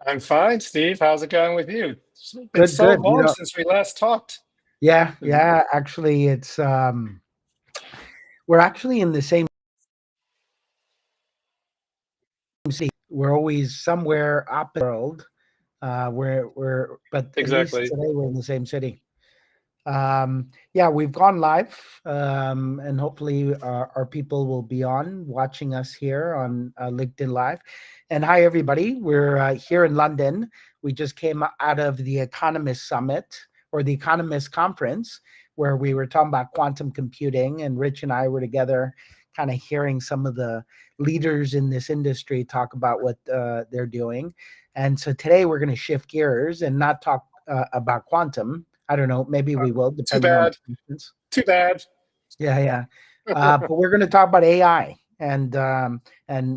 I'm fine, Steve. How's it going with you? It's been Good, so good. long since we last talked. Yeah, yeah. Actually, it's we're actually in the same city. We're always somewhere up in the world. But at least Exactly. today we're in the same city. Yeah, we've gone live, and hopefully our people will be on watching us here on LinkedIn Live. And hi, everybody. We're here in London. We just came out of the Economist Summit or the Economist Conference, where we were talking about quantum computing, and Rich and I were together, kind of hearing some of the leaders in this industry talk about what they're doing. And so today we're going to shift gears and not talk about quantum. I don't know. Maybe Uh, we will, Too depending on bad. the questions. Too bad. Yeah, yeah. But we're going to talk about AI, and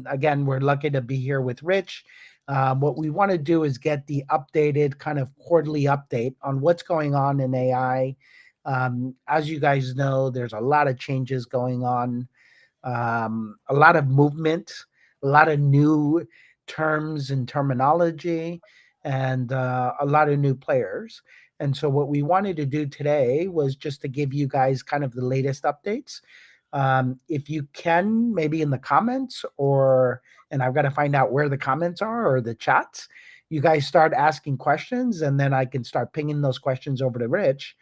again, we're lucky to be here with Rich. What we want to do is get the updated kind of quarterly update on what's going on in AI. As you guys know, there's a lot of changes going on, a lot of movement, a lot of new terms and terminology, and a lot of new players. And so, what we wanted to do today was just to give you guys kind of the latest updates. If you can, maybe in the comments, and I've got to find out where the comments are or the chats, you guys start asking questions, and then I can start pinging those questions over to Rich.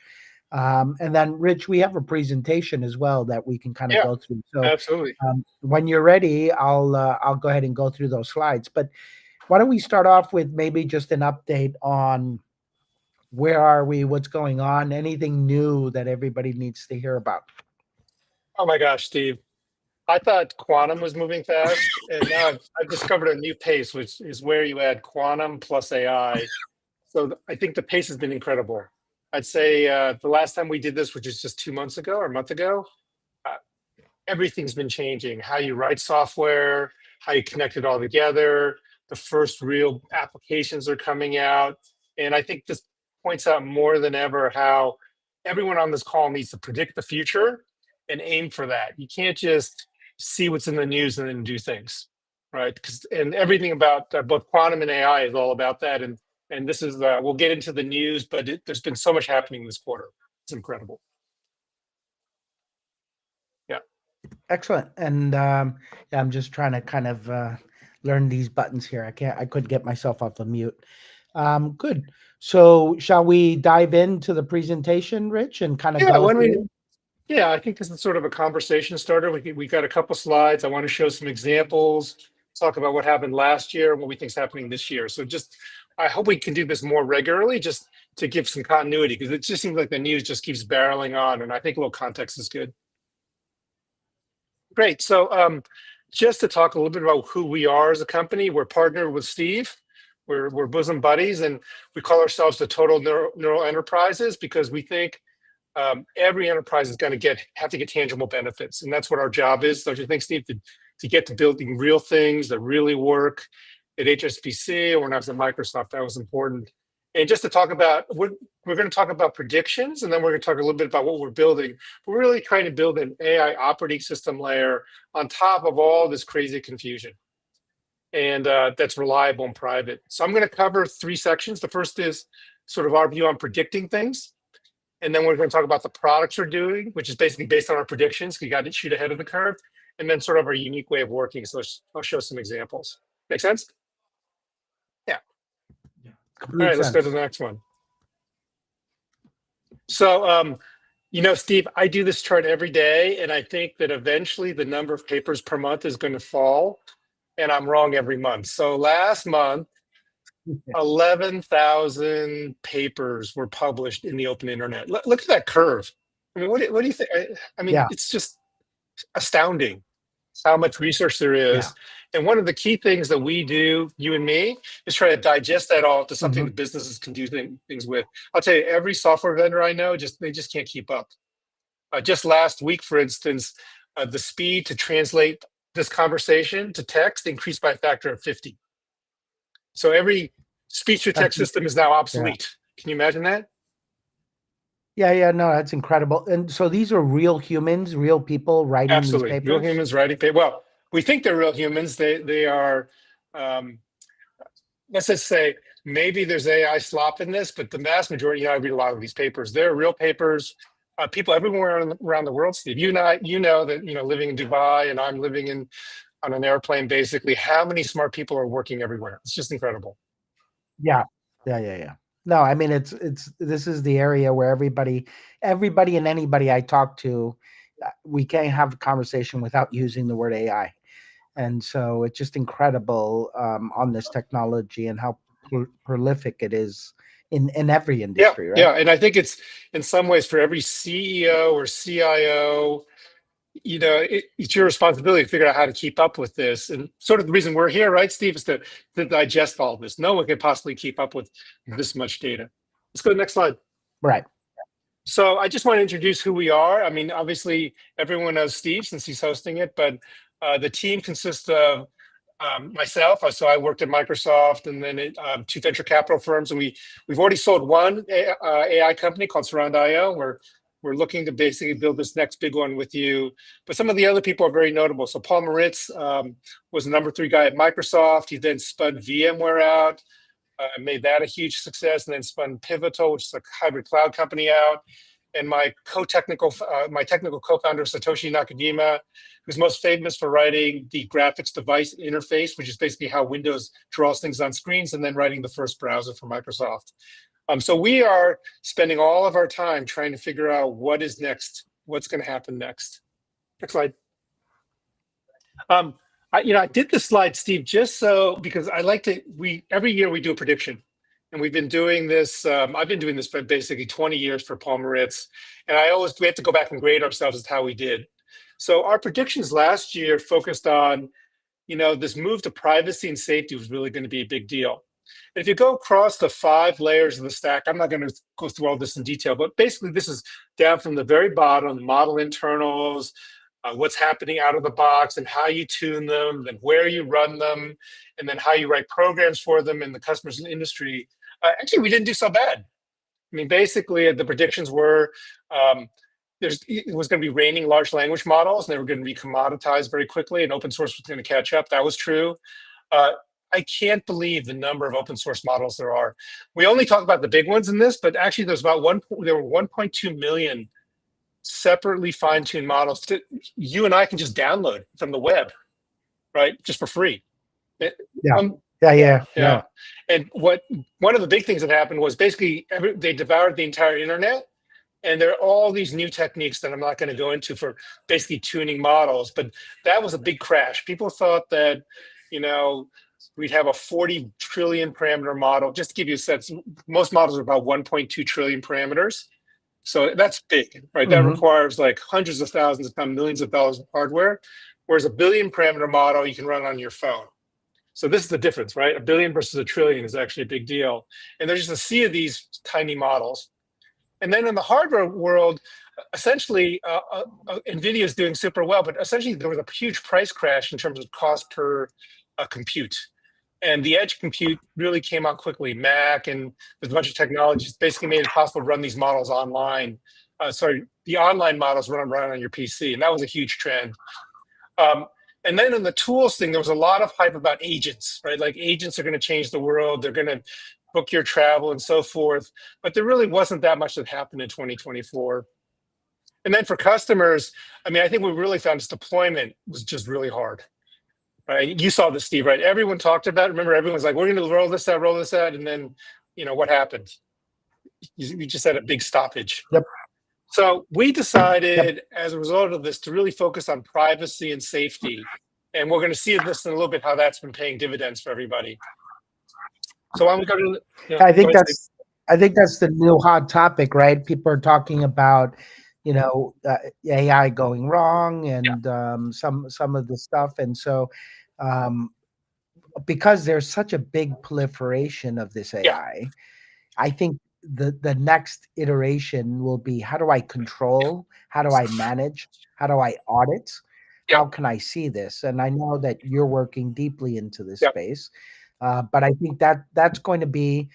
And then, Rich, we have a presentation as well that we can kind of Yeah, go through. So, absolutely. when you're ready, I'll go ahead and go through those slides. But why don't we start off with maybe just an update on where are we, what's going on, anything new that everybody needs to hear about? Oh my gosh, Steve. I thought quantum was moving fast, and now I've discovered a new pace, which is where you add quantum plus AI. So I think the pace has been incredible. I'd say the last time we did this, which is just 2 months ago or a month ago, uh, everything's been changing. How you write software, how you connect it all together. The first real applications are coming out. And I think this points out more than ever how everyone on this call needs to predict the future and aim for that. You can't just see what's in the news and then do things, right? Because and everything about both quantum and AI is all about that. And this is we'll get into the news, but there's been so much happening this quarter. It's incredible. Yeah. Excellent. And yeah, I'm just trying to kind of learn these buttons here. I couldn't get myself off of mute. Good. So, shall we dive into the presentation, Rich, and kind of Yeah, go when we through? Yeah, I think this is sort of a conversation starter. We got a couple slides. I want to show some examples, talk about what happened last year and what we think is happening this year. So just, I hope we can do this more regularly, just to give some continuity, because it just seems like the news just keeps barreling on, and I think a little context is good. Great. So just to talk a little bit about who we are as a company, we're partnered with Steve. We're bosom buddies, and we call ourselves the Total Neural Enterprises because we think every enterprise is going to have to get tangible benefits, and that's what our job is. Don't you think, Steve? To get to building real things that really work. At HSBC, or when I was at Microsoft, that was important. And just to talk about what we're going to talk about predictions, and then we're going to talk a little bit about what we're building. We're really trying to build an AI operating system layer on top of all this crazy confusion, and that's reliable and private. So I'm going to cover three sections. The first is sort of our view on predicting things. And then we're going to talk about the products we're doing, which is basically based on our predictions. We got to shoot ahead of the curve. And then sort of our unique way of working. So I'll show some examples. Make sense? Yeah. All Complete right, let's go to sense. the next one. So, Steve, I do this chart every day, and I think that eventually the number of papers per month is going to fall, and I'm wrong every month. So last month, 11,000 papers were published in the open internet. Look at that curve. I mean, what do you think? I mean, Yeah, it's just astounding how much research there yeah. is. And one of the key things that we do, you and me, is try to digest that all to something Hmm. that businesses can do things with. I'll tell you, every software vendor I know, they just can't keep up. Just last week, for instance, the speed to translate this conversation to text increased by a factor of 50. So every speech to text That's system is now yeah. obsolete. Can you imagine that? Yeah, yeah, no, that's incredible. And so these are real humans, real people writing these Absolutely. Real papers? humans writing paper. Well, we think they're real humans. They are, um, let's just say maybe there's AI slop in this, but the vast majority, I read a lot of these papers. They're real papers. People everywhere around the world, Steve. You and I, that living in Dubai, and I'm living on an airplane. Basically, how many smart people are working everywhere? It's just incredible. Yeah. Yeah. No, I mean this is the area where everybody and anybody I talk to, we can't have a conversation without using the word AI. And so it's just incredible on this technology and how prolific it is in every Yeah, industry, right? yeah, and I think it's in some ways for every CEO or CIO, it's your responsibility to figure out how to keep up with this. And sort of the reason we're here, right, Steve, is to digest all this. No one can possibly keep up with this much data. Let's go to the next slide. Right. So I just want to introduce who we are. I mean, obviously, everyone knows Steve since he's hosting it, but the team consists of myself. So I worked at Microsoft and then two venture capital firms, and we've already sold one AI company called Surround.io. We're looking to basically build this next big one with you. But some of the other people are very notable. So Paul Moritz was the #3 guy at Microsoft. He then spun VMware out. Made that a huge success, and then spun Pivotal, which is a hybrid cloud company, out. And my technical co-founder, Satoshi Nakajima, who's most famous for writing the graphics device interface, which is basically how Windows draws things on screens, and then writing the first browser for Microsoft. So we are spending all of our time trying to figure out what is next, what's going to happen next. Next slide. I did this slide, Steve, just so because I like to. Every year we do a prediction, and we've been doing this. I've been doing this for basically 20 years for Paul Moritz, and we have to go back and grade ourselves as to how we did. So our predictions last year focused on, this move to privacy and safety was really going to be a big deal. And if you go across the 5 layers of the stack, I'm not going to go through all this in detail, but basically this is down from the very bottom: model internals, what's happening out of the box and how you tune them, then where you run them, and then how you write programs for them in the customers and industry. Actually, we didn't do so bad. I mean, basically, the predictions were it was going to be raining large language models, and they were going to be commoditized very quickly, and open source was going to catch up. That was true. I can't believe the number of open source models there are. We only talk about the big ones in this, but actually, there were 1.2 million separately fine-tuned models that you and I can just download from the web, right? Just for free. Yeah. And one of the big things that happened was basically they devoured the entire internet. And there are all these new techniques that I'm not going to go into for basically tuning models, but that was a big crash. People thought that, we'd have a 40 trillion parameter model. Just to give you a sense, most models are about 1.2 trillion parameters. So that's big, right? That requires like hundreds of thousands, if not millions of dollars of hardware. Whereas a billion parameter model you can run on your phone. So this is the difference, right? A billion versus a trillion is actually a big deal. And there's just a sea of these tiny models. And then in the hardware world, essentially, NVIDIA is doing super well, but essentially there was a huge price crash in terms of cost per compute. And the edge compute really came out quickly. Mac and there's a bunch of technologies basically made it possible to run these models online. The online models run on your PC, and that was a huge trend. And then in the tools thing, there was a lot of hype about agents, right? Like agents are going to change the world. They're going to book your travel and so forth. But there really wasn't that much that happened in 2024. And then for customers, I mean, I think we really found this deployment was just really hard. Right? You saw this, Steve, right? Everyone talked about it. Remember, everyone's like, we're going to roll this out. And then, what happened? You just had a big stoppage. Yep. So we decided as a result of this to really focus on privacy and safety. And we're going to see this in a little bit, how that's been paying dividends for everybody. So why don't we go to I think that's the new hot topic, right? People are talking about, AI going wrong and some of the stuff. And so because there's such a big proliferation of this AI, I think the next iteration will be, how do I control? How do I manage? How do I audit? How can I see this? And I know that you're working deeply into this space, but I think that's going to be.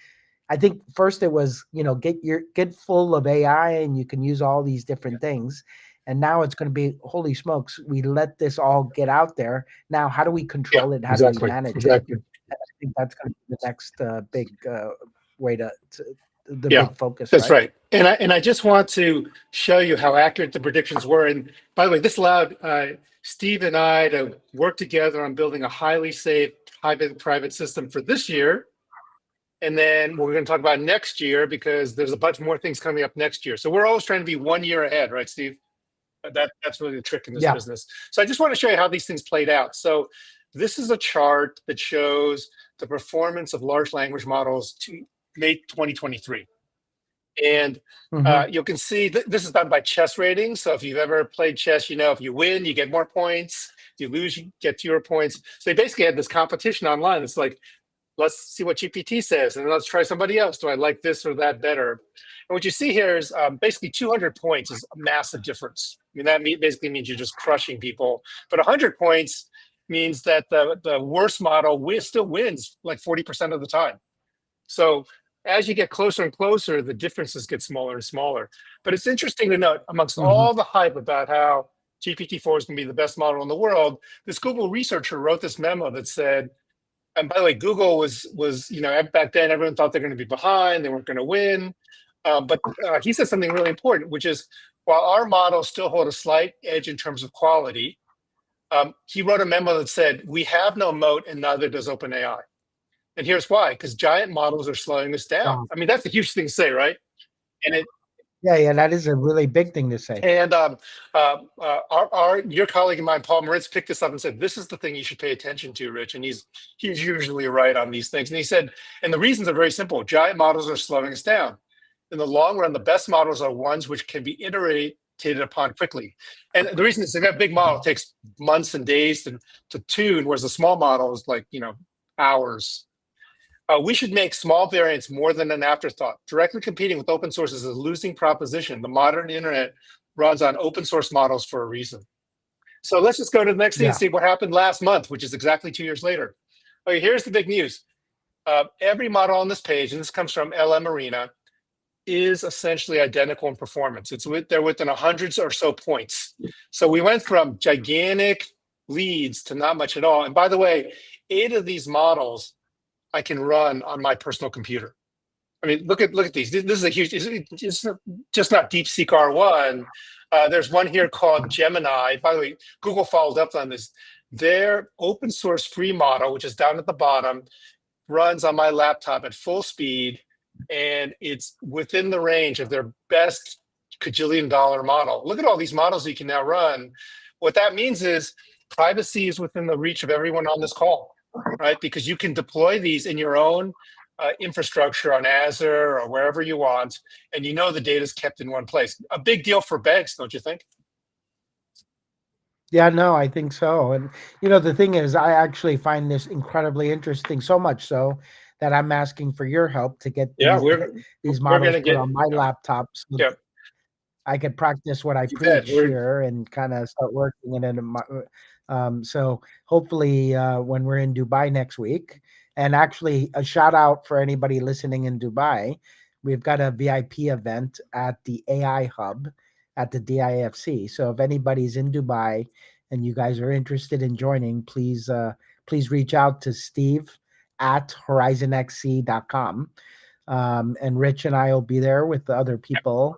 I think first it was, get full of AI and you can use all these different things. And now it's going to be, holy smokes, we let this all get out there. Now, how do we control it? How do we manage it? I think that's going to be the next big way the Yeah, big focus, that's right? right. And I just want to show you how accurate the predictions were. And by the way, this allowed Steve and I to work together on building a highly safe private system for this year. And then we're going to talk about next year because there's a bunch more things coming up next year. So we're always trying to be 1 year ahead, right, Steve? That's really the trick in this Yeah. business. So I just want to show you how these things played out. So this is a chart that shows the performance of large language models to May 2023. And Hmm. you can see this is done by chess ratings. So if you've ever played chess, you know if you win, you get more points. If you lose, you get fewer points. So they basically had this competition online. It's like, let's see what GPT says, and let's try somebody else. Do I like this or that better? And what you see here is basically 200 points is a massive difference. I mean, that basically means you're just crushing people. But 100 points means that the worst model still wins like 40% of the time. So as you get closer and closer, the differences get smaller and smaller. But it's interesting to note, amongst Hmm. all the hype about how GPT-4 is going to be the best model in the world, this Google researcher wrote this memo that said, and by the way, Google was back then everyone thought they're going to be behind, they weren't going to win. But he said something really important, which is while our models still hold a slight edge in terms of quality, he wrote a memo that said we have no moat and neither does OpenAI. And here's why: because giant models are slowing us down. Wow. I mean, that's a huge thing to say, right? And it Yeah, that is a really big thing to say. and your colleague of mine, Paul Moritz, picked this up and said, "This is the thing you should pay attention to, Rich." And he's usually right on these things. And he said, and the reasons are very simple: giant models are slowing us down. In the long run, the best models are ones which can be iterated upon quickly. And the reason is a big model takes months and days to tune, whereas a small model is like hours. We should make small variants more than an afterthought. Directly competing with open source is a losing proposition. The modern internet runs on open source models for a reason. So let's just go to the next thing and Yeah. see what happened last month, which is exactly 2 years later. Okay, here's the big news. Every model on this page, and this comes from LM Arena, is essentially identical in performance. They're within hundreds or so points. So we went from gigantic leads to not much at all. And by the way, 8 of these models I can run on my personal computer. I mean, look at these. This is a huge. It's just not DeepSeek R1. There's one here called Gemini. By the way, Google followed up on this. Their open source free model, which is down at the bottom, runs on my laptop at full speed, and it's within the range of their best $1 model. Look at all these models you can now run. What that means is privacy is within the reach of everyone on this call, right? Because you can deploy these in your own infrastructure on Azure or wherever you want, and the data is kept in one place. A big deal for banks, don't you think? Yeah, no, I think so. And the thing is, I actually find this incredibly interesting, so much so that I'm asking for your help to get Yeah, these we're these we're models gonna put get on my yeah, laptop so yeah. I could practice what I You bet. preach here and kind of start working it into my. So hopefully, when we're in Dubai next week, and actually a shout out for anybody listening in Dubai, we've got a VIP event at the AI Hub at the DIFC. So if anybody's in Dubai and you guys are interested in joining, please reach out to Steve at horizonxc.com. And Rich and I will be there with the other people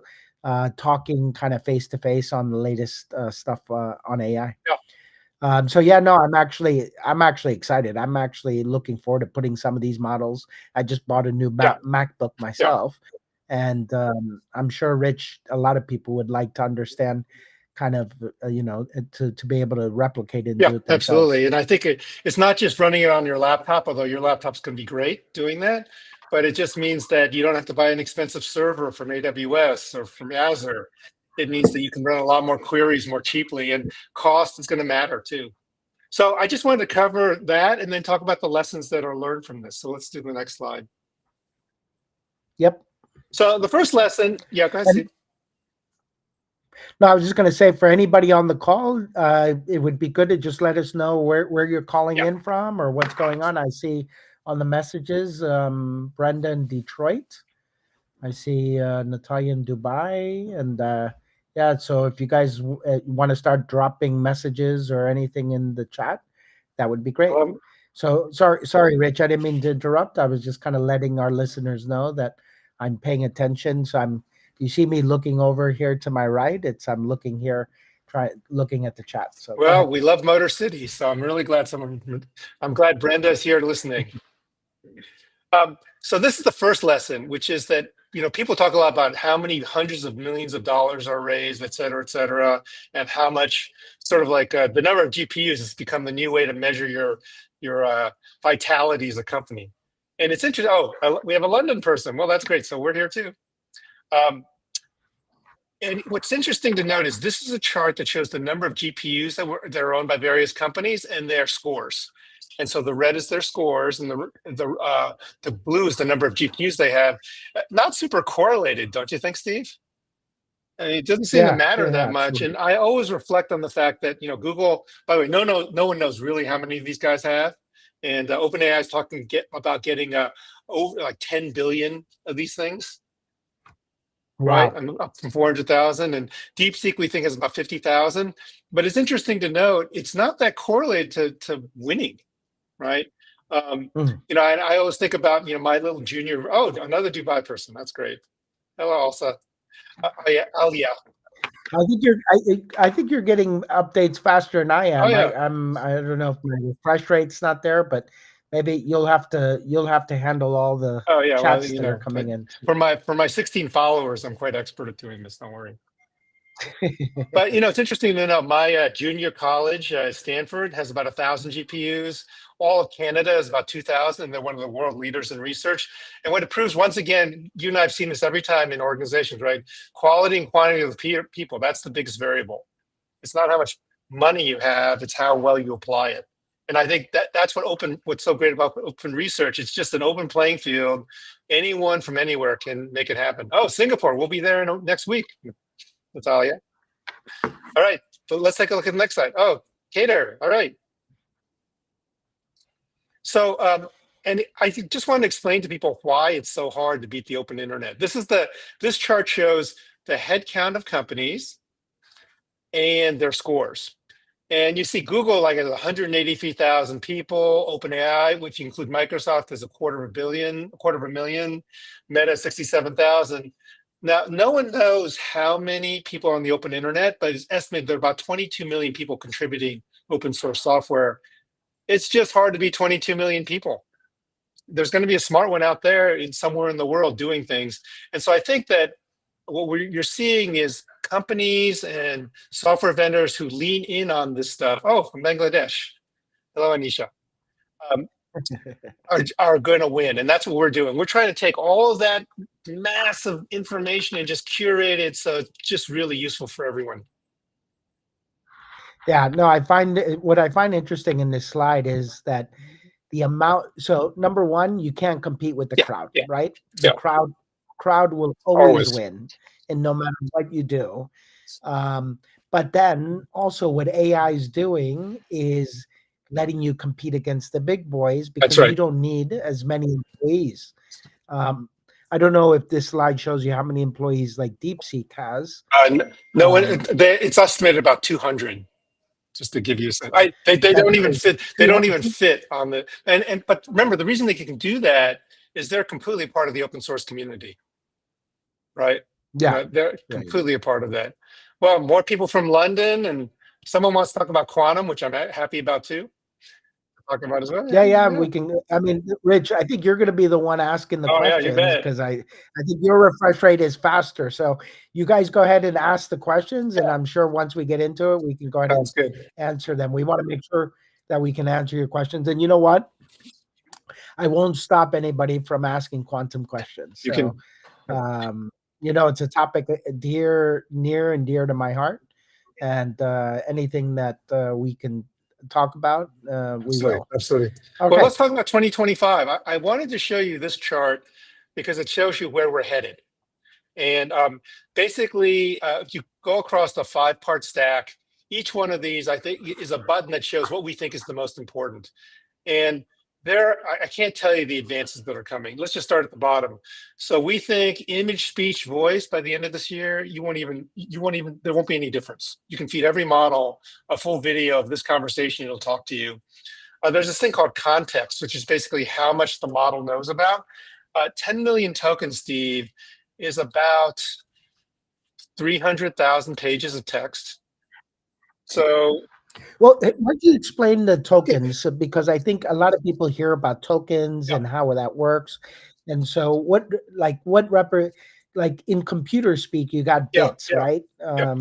talking kind of face to face on the latest stuff on AI. Yeah, So yeah, no, I'm actually excited. I'm actually looking forward to putting some of these models. I just bought a new yeah, MacBook yeah. myself, and I'm sure Rich, a lot of people would like to understand, kind of to be able to replicate it and Yeah, do it themselves. absolutely. And I think it's not just running it on your laptop, although your laptop's going to be great doing that. But it just means that you don't have to buy an expensive server from AWS or from Azure. It means that you can run a lot more queries more cheaply, and cost is going to matter too. So I just wanted to cover that and then talk about the lessons that are learned from this. So let's do the next slide. Yep. So the first lesson, yeah, go ahead, And Steve. no, I was just going to say for anybody on the call, it would be good to just let us know where you're calling Yeah. in from or what's going on. I see on the messages, Brenda in Detroit. I see Natalia in Dubai. And yeah, so if you guys want to start dropping messages or anything in the chat, that would be great. Um, So sorry, Rich. I didn't mean to interrupt. I was just kind of letting our listeners know that I'm paying attention. So you see me looking over here to my right. I'm looking here, looking at the chat. So go Well, ahead. we love Motor City, so I'm glad Brenda's here listening. So this is the first lesson, which is that, people talk a lot about how many hundreds of millions of dollars are raised, et cetera, and how much sort of like the number of GPUs has become the new way to measure your vitality as a company. And it's interesting. Oh, we have a London person. Well, that's great. So we're here too. Um, and what's interesting to note is this is a chart that shows the number of GPUs that are owned by various companies and their scores. And so the red is their scores, and the blue is the number of GPUs they have. Not super correlated, don't you think, Steve? I mean, it doesn't seem to matter Yeah, that much. And absolutely. I always reflect on the fact that Google. By the way, no one knows really how many of these guys have. And OpenAI is talking about getting over like 10 billion of these things. Right, Wow. I'm up from 400,000, and DeepSeek we think is about 50,000. But it's interesting to note it's not that correlated to winning, right? Mhm. I always think about my little junior. Oh, another Dubai person. That's great. Hello, Elsa. Yeah, Alia. I think you're getting updates faster than I Oh am. yeah. I don't know if my refresh rate's not there, but maybe you'll have to handle all the Oh yeah. Well, chats that are coming in. for my 16 followers, I'm quite expert at doing this. Don't worry. But it's interesting to know my junior college, Stanford, has about 1,000 GPUs. All of Canada is about 2,000. They're one of the world leaders in research. And what it proves, once again, you and I have seen this every time in organizations, right? Quality and quantity of people, that's the biggest variable. It's not how much money you have, it's how well you apply it. And I think that's what's so great about open research. It's just an open playing field. Anyone from anywhere can make it happen. Oh, Singapore, we'll be there next week, Natalia. All right, so let's take a look at the next slide. Oh, Kader, all right. So, and just want to explain to people why it's so hard to beat the open internet. This chart shows the head count of companies and their scores. And you see Google like at 183,000 people, OpenAI, which include Microsoft, is a quarter of a million, Meta 67,000. Now, no one knows how many people are on the open internet, but it's estimated there are about 22 million people contributing open source software. It's just hard to be 22 million people. There's going to be a smart one out there somewhere in the world doing things. And so I think that what you're seeing is companies and software vendors who lean in on this stuff. Oh, from Bangladesh. Hello, Anisha. Um, are going to win. And that's what we're doing. We're trying to take all of that massive information and just curate it so it's just really useful for everyone. Yeah, no, what I find interesting in this slide is that the amount. So number one, you can't compete with the Yeah, crowd, yeah, right? The yeah. crowd will always Always. win, and no matter what you do. But then also what AI is doing is letting you compete against the big boys That's because you right. don't need as many employees. Um, I don't know if this slide shows you how many employees like DeepSeek has. No, Um, it's estimated about 200. Just to give you a sense, they don't even that's fit. They don't even 200. fit on the but remember, the reason they can do that is they're completely part of the open source community, right? Yeah, They're yeah, completely a part of that. Well, more people from London, and someone wants to talk about quantum, which I'm happy about too. Talk about as well. yeah, Yeah, yeah. yeah. We can. I mean, Rich, I think you're going to be the one asking the Oh yeah, you questions bet. because I think your refresh rate is faster. So you guys go ahead and ask the questions, and Yeah, I'm sure once we get into it, we can go ahead and sounds good. answer them. We want to make sure that we can answer your questions. And you know what? I won't stop anybody from asking quantum questions. You So, can. um, it's a topic near and dear to my heart, and anything that we can talk about, we Absolutely, will. absolutely. Well, Okay. let's talk about 2025. I wanted to show you this chart because it shows you where we're headed. And basically, if you go across the 5-part stack, each one of these, I think, is a button that shows what we think is the most important. And I can't tell you the advances that are coming. Let's just start at the bottom. So we think image, speech, voice by the end of this year, there won't be any difference. You can feed every model a full video of this conversation, it'll talk to you. There's this thing called context, which is basically how much the model knows about. 10 million tokens, Steve, is about 300,000 pages of text. So, Well, why don't you explain the okay, tokens? Because I think a lot of people hear about tokens yeah, and how that works. And so like in computer speak, you got yeah, bits, yeah, right? yeah.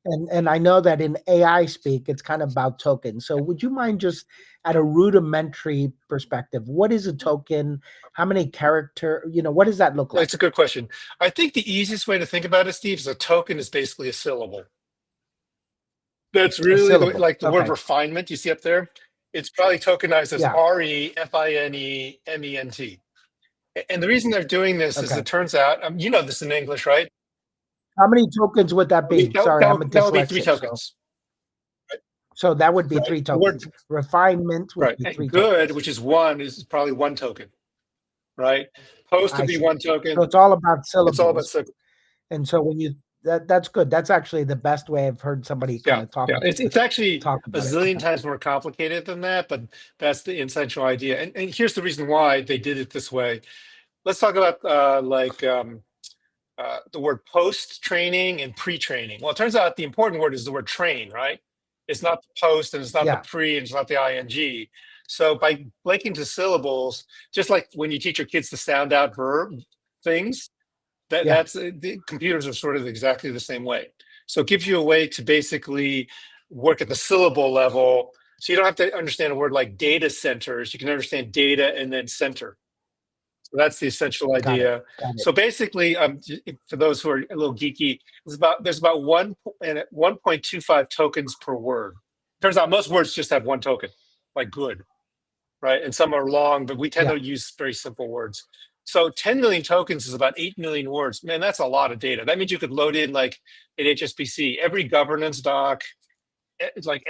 And I know that in AI speak, it's kind of about tokens. So would you mind just at a rudimentary perspective, what is a token? How many character, what does that look It's a like? good question. I think the easiest way to think about it, Steve, is a token is basically a syllable. That's A really syllable. like the word Okay. refinement you see up there. It's probably tokenized as Yeah. REFINEMENT. And the reason they're doing this is Okay. it turns out, you know this in English, right? How many tokens would that be? Sorry, I'm a That would be three dyslexic, so. tokens, So that would be right? three The word, tokens. Refinement would right. be And three good, tokens. which is one, is probably one token, right? Post would I be see. one So token. it's all about It's all about syllables. And so when you that's good. That's actually the best way I've heard somebody kind yeah, of yeah. It's actually talk a about it. zillion Okay. times more complicated than that, but that's the essential idea. And here's the reason why they did it this way. Let's talk about the word post training and pre training. Well, it turns out the important word is the word train, right? It's not the post and it's not the Yeah. pre and it's not the ing. So by breaking to syllables, just like when you teach your kids to sound out verb things, Yeah. that's the computers are sort of exactly the same way. So it gives you a way to basically work at the syllable level. So you don't have to understand a word like data centers. You can understand data and then center. So that's the essential Got it. idea. Got it. So basically, for those who are a little geeky, there's about 1.25 tokens per word. Turns out most words just have one token, like good, right? And some are long, but we tend Yeah. to use very simple words. So 10 million tokens is about 8 million words. Man, that's a lot of data. That means you could load in like at HSBC, every governance doc, it's like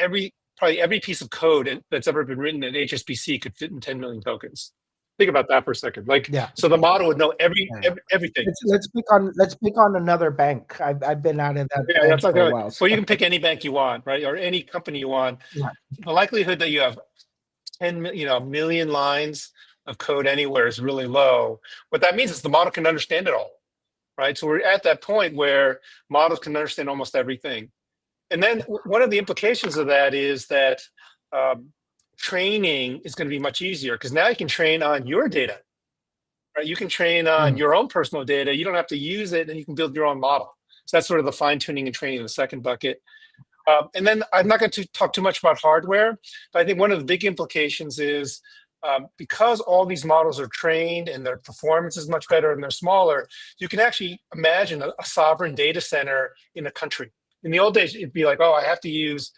probably every piece of code that's ever been written at HSBC could fit in 10 million tokens. Think about that for a second. Like, Yeah. so the model would know Yeah. everything. Let's pick on another bank. I've been out of that Yeah, that's bank not for a good. while. So Well, you can pick any bank you want, right, or any company you want. yeah. The likelihood that you have 1 million lines of code anywhere is really low. What that means is the model can understand it all, right? So we're at that point where models can understand almost everything. And then one of the implications of that is that um, training is going to be much easier because now you can train on your data, right? You can train on Mm. your own personal data. You don't have to use it, and you can build your own model. So that's sort of the fine tuning and training in the second bucket. And then I'm not going to talk too much about hardware, but I think one of the big implications is because all these models are trained and their performance is much better and they're smaller, you can actually imagine a sovereign data center in a country. In the old days, it'd be like, oh, I have to use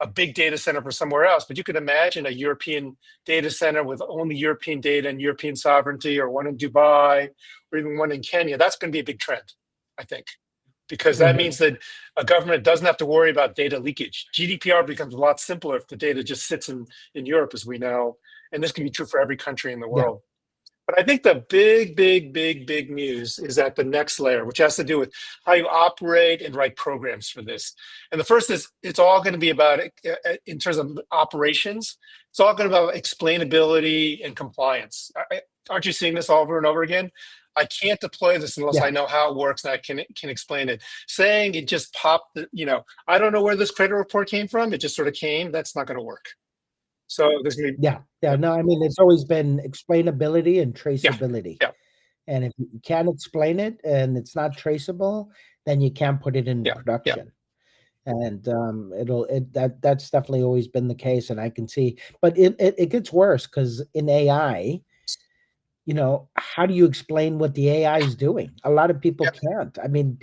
a big data center for somewhere else, but you could imagine a European data center with only European data and European sovereignty, or one in Dubai, or even one in Kenya. That's going to be a big trend, I think, because that Mhm. means that a government doesn't have to worry about data leakage. GDPR becomes a lot simpler if the data just sits in Europe, as we know, and this can be true for every country in the Yeah. world. But I think the big, big, big, big news is at the next layer, which has to do with how you operate and write programs for this. And the first is it's all going to be about, in terms of operations, it's all going to be about explainability and compliance. Aren't you seeing this over and over again? I can't deploy this unless Yeah. I know how it works and I can explain it. Saying it just popped, I don't know where this credit report came from. It just sort of came. That's not going to work. So there's going to be, Yeah. Yeah. No, I mean, it's always been explainability and yeah, traceability. yeah, And if you can't explain it and it's not traceable, then you can't put it in yeah, yeah. production. And that's definitely always been the case. And I can see, but it gets worse because in AI, how do you explain what the AI is doing? A lot of people Yeah. can't. I mean,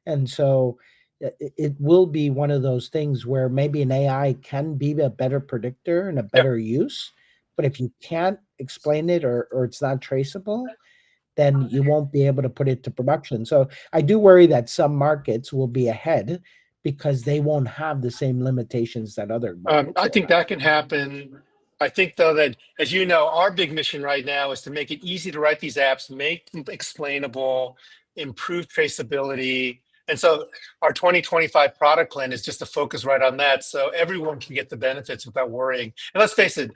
and so it will be one of those things where maybe an AI can be a better predictor and a Yeah. better use, but if you can't explain it or it's not traceable, then you won't be able to put it to production. So I do worry that some markets will be ahead because they won't have the same limitations that other markets I will think have. that can happen. I think, though, that as you know, our big mission right now is to make it easy to write these apps, make them explainable, improve traceability, And so our 2025 product plan is just to focus right on that, so everyone can get the benefits without worrying. And let's face it,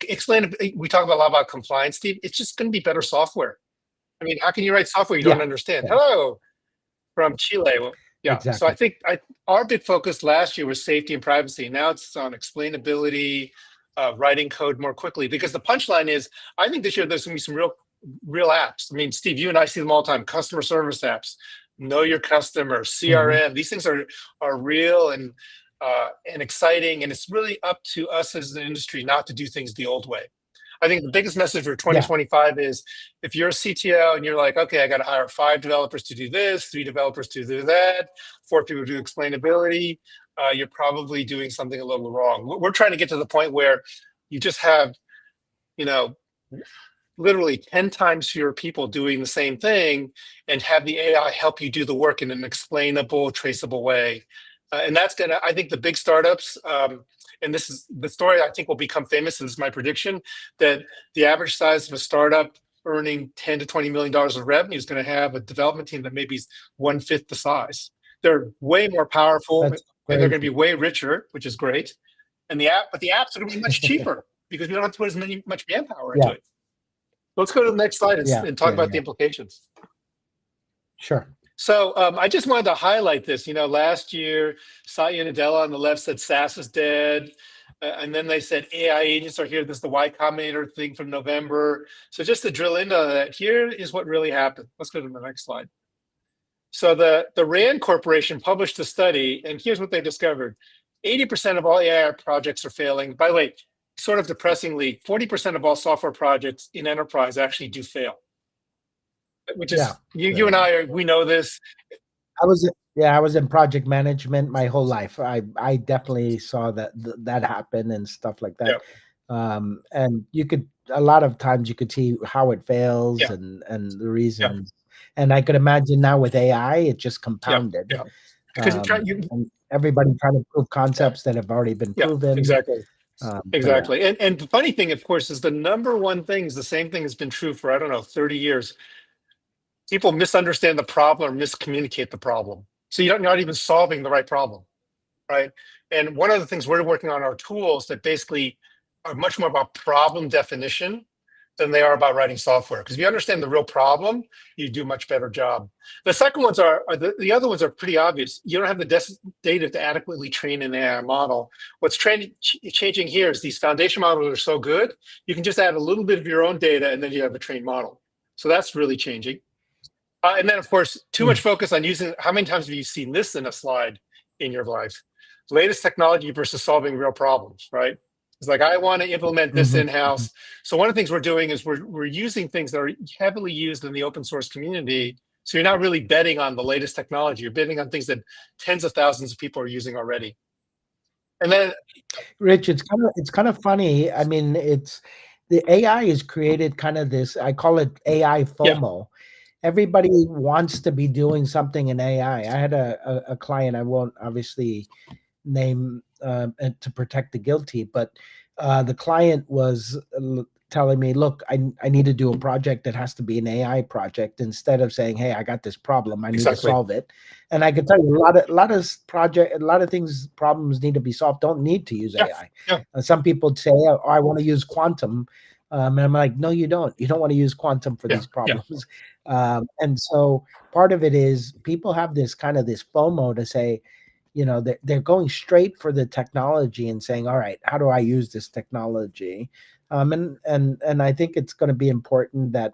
explain. We talk a lot about compliance, Steve. It's just going to be better software. I mean, how can you write software you don't Yeah, understand? yeah, Hello from Chile. Well, yeah. So I exactly. think our big focus last year was safety and privacy. Now it's on explainability, writing code more quickly. Because the punchline is, I think this year there's going to be some real apps. I mean, Steve, you and I see them all the time. Customer service apps, know your customer, Mhm. CRM. These things are real and exciting. And it's really up to us as an industry not to do things the old way. I think the biggest message for Yeah, 2025 is if you're a CTO and you're like, okay, I got to hire 5 developers to do this, 3 developers to do that, 4 people to do explainability, you're probably doing something a little wrong. We're trying to get to the point where you just have, you know, literally 10 times fewer people doing the same thing and have the AI help you do the work in an explainable, traceable way. And that's going to, I think the big startups, and this is the story I think will become famous. This is my prediction that the average size of a startup earning 10 to $20 million of revenue is going to have a development team that maybe is 1/5 the size. They're way more powerful that's and they're going to crazy. be way richer, which is great. But the apps are going to be much cheaper because we don't have to put much manpower into Yeah, it. Let's go to the next slide yeah, and talk yeah, about the yeah. implications. Sure. So I just wanted to highlight this. Last year, Satya Nadella on the left said SaaS is dead. And then they said AI agents are here. This is the Y Combinator thing from November. So just to drill into that, here is what really happened. Let's go to the next slide. So the RAND Corporation published a study, and here's what they discovered. 80% of all AI projects are failing. By the way, sort of depressingly, 40% of all software projects in enterprise actually do fail, which Yeah, is you yeah, you and yeah. we know this. I was in project management my whole life. I definitely saw that happen and stuff like Yeah, that. And you could a lot of times you could see how it fails yeah, and the yeah, reasons. And I could imagine now with AI, it just yeah, compounded. yeah. Because you try you And everybody trying to prove yeah, concepts that have already been yeah, proven. exactly. So yeah. Exactly. And the funny thing, of course, is the number one thing is the same thing has been true for, I don't know, 30 years. People misunderstand the problem or miscommunicate the problem. So you're not even solving the right problem, right? And one of the things we're working on are tools that basically are much more about problem definition than they are about writing software. Because if you understand the real problem, you do a much better job. The second ones are the other ones are pretty obvious. You don't have the data to adequately train an AI model. What's changing here is these foundation models are so good, you can just add a little bit of your own data and then you have a trained model. So that's really changing. And then, of course, too much Mm, focus on using. How many times have you seen this in a slide in your life? Latest technology versus solving real problems, right? It's like I want to implement this mhm, in mhm. house. So one of the things we're doing is we're using things that are heavily used in the open source community. So you're not really betting on the latest technology. You're betting on things that tens of thousands of people are using already. And then, Rich, it's kind of funny. I mean, it's the AI has created kind of this, I call it AI yeah, FOMO. Everybody wants to be doing something in AI. I had a client, I won't obviously name to protect the guilty, but the client was telling me, look, I need to do a project that has to be an AI project instead of saying, hey, I got this problem, I need to exactly. solve it. And I can tell you a lot of things, problems need to be solved, don't need to use Yeah, AI. yeah, Some people say, oh, I want to use quantum. And I'm like, no, you don't. You don't want to use quantum for yeah, these yeah, problems. And so part of it is people have this kind of this FOMO to say, they're going straight for the technology and saying, all right, how do I use this technology? And I think it's going to be important that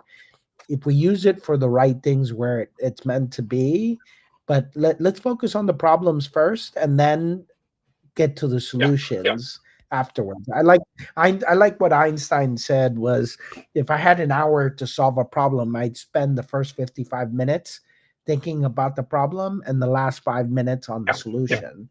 if we use it for the right things where it's meant to be, but let's focus on the problems first and then get to the yeah, yeah, solutions afterwards. I like what Einstein said was, if I had an hour to solve a problem, I'd spend the first 55 minutes thinking about the problem and the last 5 minutes on the yeah, yeah, solution.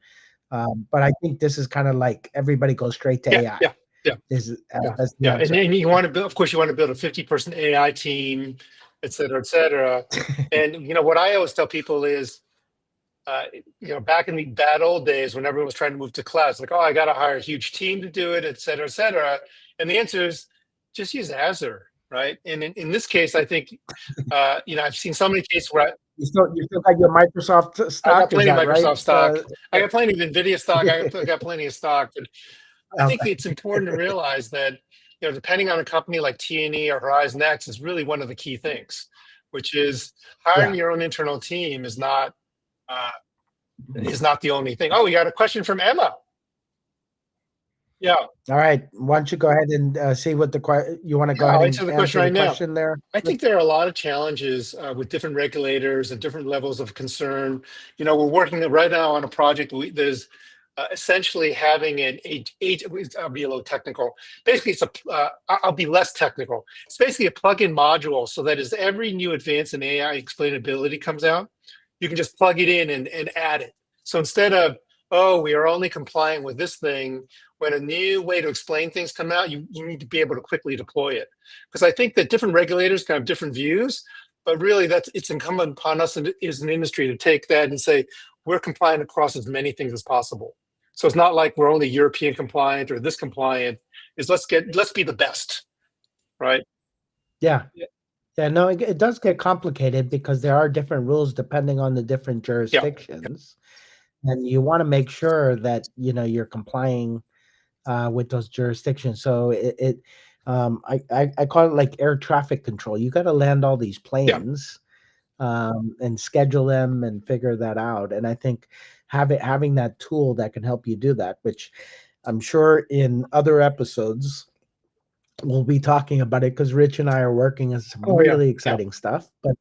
But I think this is kind of like everybody goes straight to yeah, yeah, AI. yeah. Is Yeah, as the yeah, and answer. then you want to build. Of course, you want to build a 50-person AI team, et cetera, et cetera. And what I always tell people is, uh, back in the bad old days when everyone was trying to move to cloud, it's like, oh, I got to hire a huge team to do it, et cetera, et cetera. And the answer is just use Azure, right? And in this case, I think, I've seen so many cases where you still got your Microsoft I got stock, is plenty of that right? Microsoft stock. I got plenty of Nvidia stock. I got plenty of stock. But I think Okay. it's important to realize that, depending on a company like T&E or Horizon X is really one of the key things, which is hiring Yeah. your own internal team uh, is not the only thing. Oh, we got a question from Emma. Yeah, All right. Why don't you go ahead and see what you want to go yeah, ahead I'll and answer the question answer the right now. question there? I think there are a lot of challenges with different regulators and different levels of concern. We're working right now on a project. There's essentially having I'll be a little technical. Basically, I'll be less technical. It's basically a plug-in module so that as every new advance in AI explainability comes out, you can just plug it in and add it. So instead of, oh, we are only complying with this thing, when a new way to explain things come out, you need to be able to quickly deploy it. Because I think that different regulators can have different views, but really it's incumbent upon us as an industry to take that and say, we're compliant across as many things as possible. So it's not like we're only European compliant or this compliant. Let's be the best, right? Yeah. Yeah, no, it does get complicated because there are different rules depending on the different Yeah, jurisdictions. And you want to make sure that, you're complying with those jurisdictions. So I call it like air traffic control. You got to land all these yeah. planes and schedule them and figure that out. And I think having that tool that can help you do that, which I'm sure in other episodes we'll be talking about it because Rich and I are working on some Oh yeah, really yeah. exciting stuff. But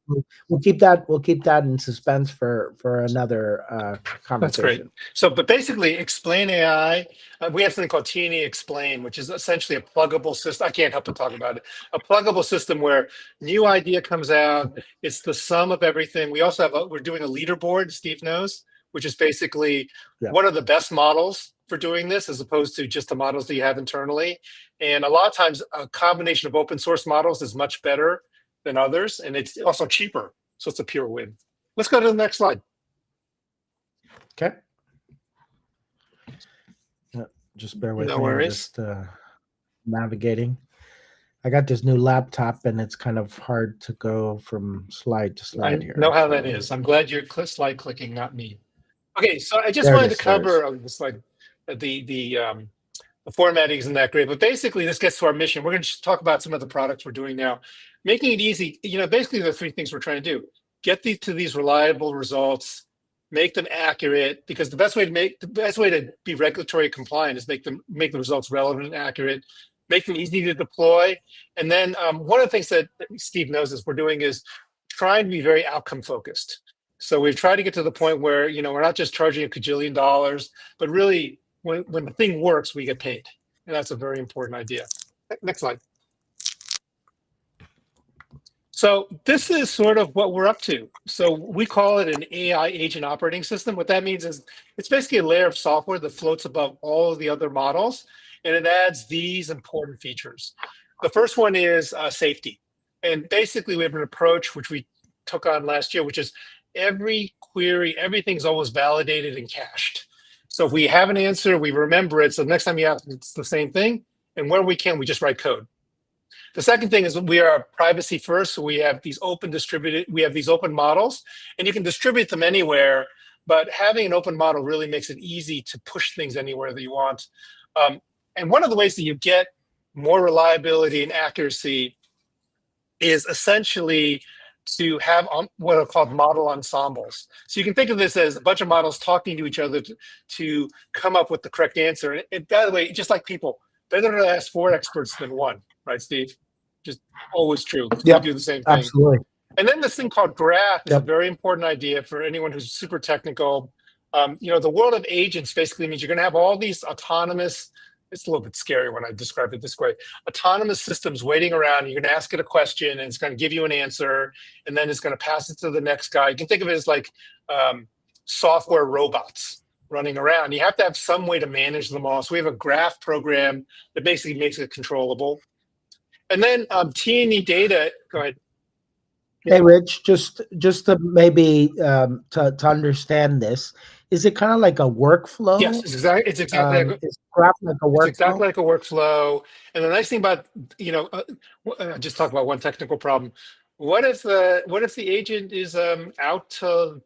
we'll keep that in suspense for another That's great. conversation. So, but basically, Explain AI, we have something called T&E Explain, which is essentially a pluggable system. I can't help but talk about it. A pluggable system where new idea comes out. It's the sum of everything. We also we're doing a leaderboard, Steve knows, which is basically Yeah. one of the best models for doing this, as opposed to just the models that you have internally. And a lot of times, a combination of open source models is much better than others, and it's also cheaper. So it's a pure win. Let's go to the next slide. Okay. Just bear with No me. I'm worries. just navigating. I got this new laptop, and it's kind of hard to go from slide to I slide here. know how that is. I'm glad you're slide clicking, not me. Okay, so I just There it wanted to is, there it is. cover the slide. The formatting isn't that great, but basically this gets to our mission. We're going to talk about some of the products we're doing now, making it easy. Basically the three things we're trying to do: get these reliable results, make them accurate. Because the best way to be regulatory compliant is make the results relevant and accurate, make them easy to deploy. And then one of the things that Steve knows is we're doing is trying to be very outcome focused. So we've tried to get to the point where we're not just charging a cajillion dollars, but really when the thing works, we get paid, and that's a very important idea. Next slide. So this is sort of what we're up to. So we call it an AI agent operating system. What that means is it's basically a layer of software that floats above all of the other models, and it adds these important features. The first one is safety. And basically we have an approach which we took on last year, which is every query, everything's always validated and cached. So if we have an answer, we remember it. So next time you ask, it's the same thing. And where we can, we just write code. The second thing is we are privacy first. So we have these open models, and you can distribute them anywhere. But having an open model really makes it easy to push things anywhere that you want. And one of the ways that you get more reliability and accuracy is essentially to have what are called model ensembles. So you can think of this as a bunch of models talking to each other to come up with the correct answer. And by the way, just like people, better to ask 4 experts than 1, right, Steve? Just always true. Yep, We do the same thing. absolutely. And then this thing called graph is a Yep. very important idea for anyone who's super technical. The world of agents basically means you're going to have all these autonomous, it's a little bit scary when I describe it this way, autonomous systems waiting around. You're going to ask it a question and it's going to give you an answer, and then it's going to pass it to the next guy. You can think of it as like software robots running around. You have to have some way to manage them all. So we have a graph program that basically makes it controllable. And then T&E data, go ahead. Hey, Rich, just to maybe to understand this, is it kind of like a workflow? Yes, it's exactly like, Is graph like a it's workflow? exactly like a workflow. And the nice thing about, just talk about one technical problem. what if the agent is out to,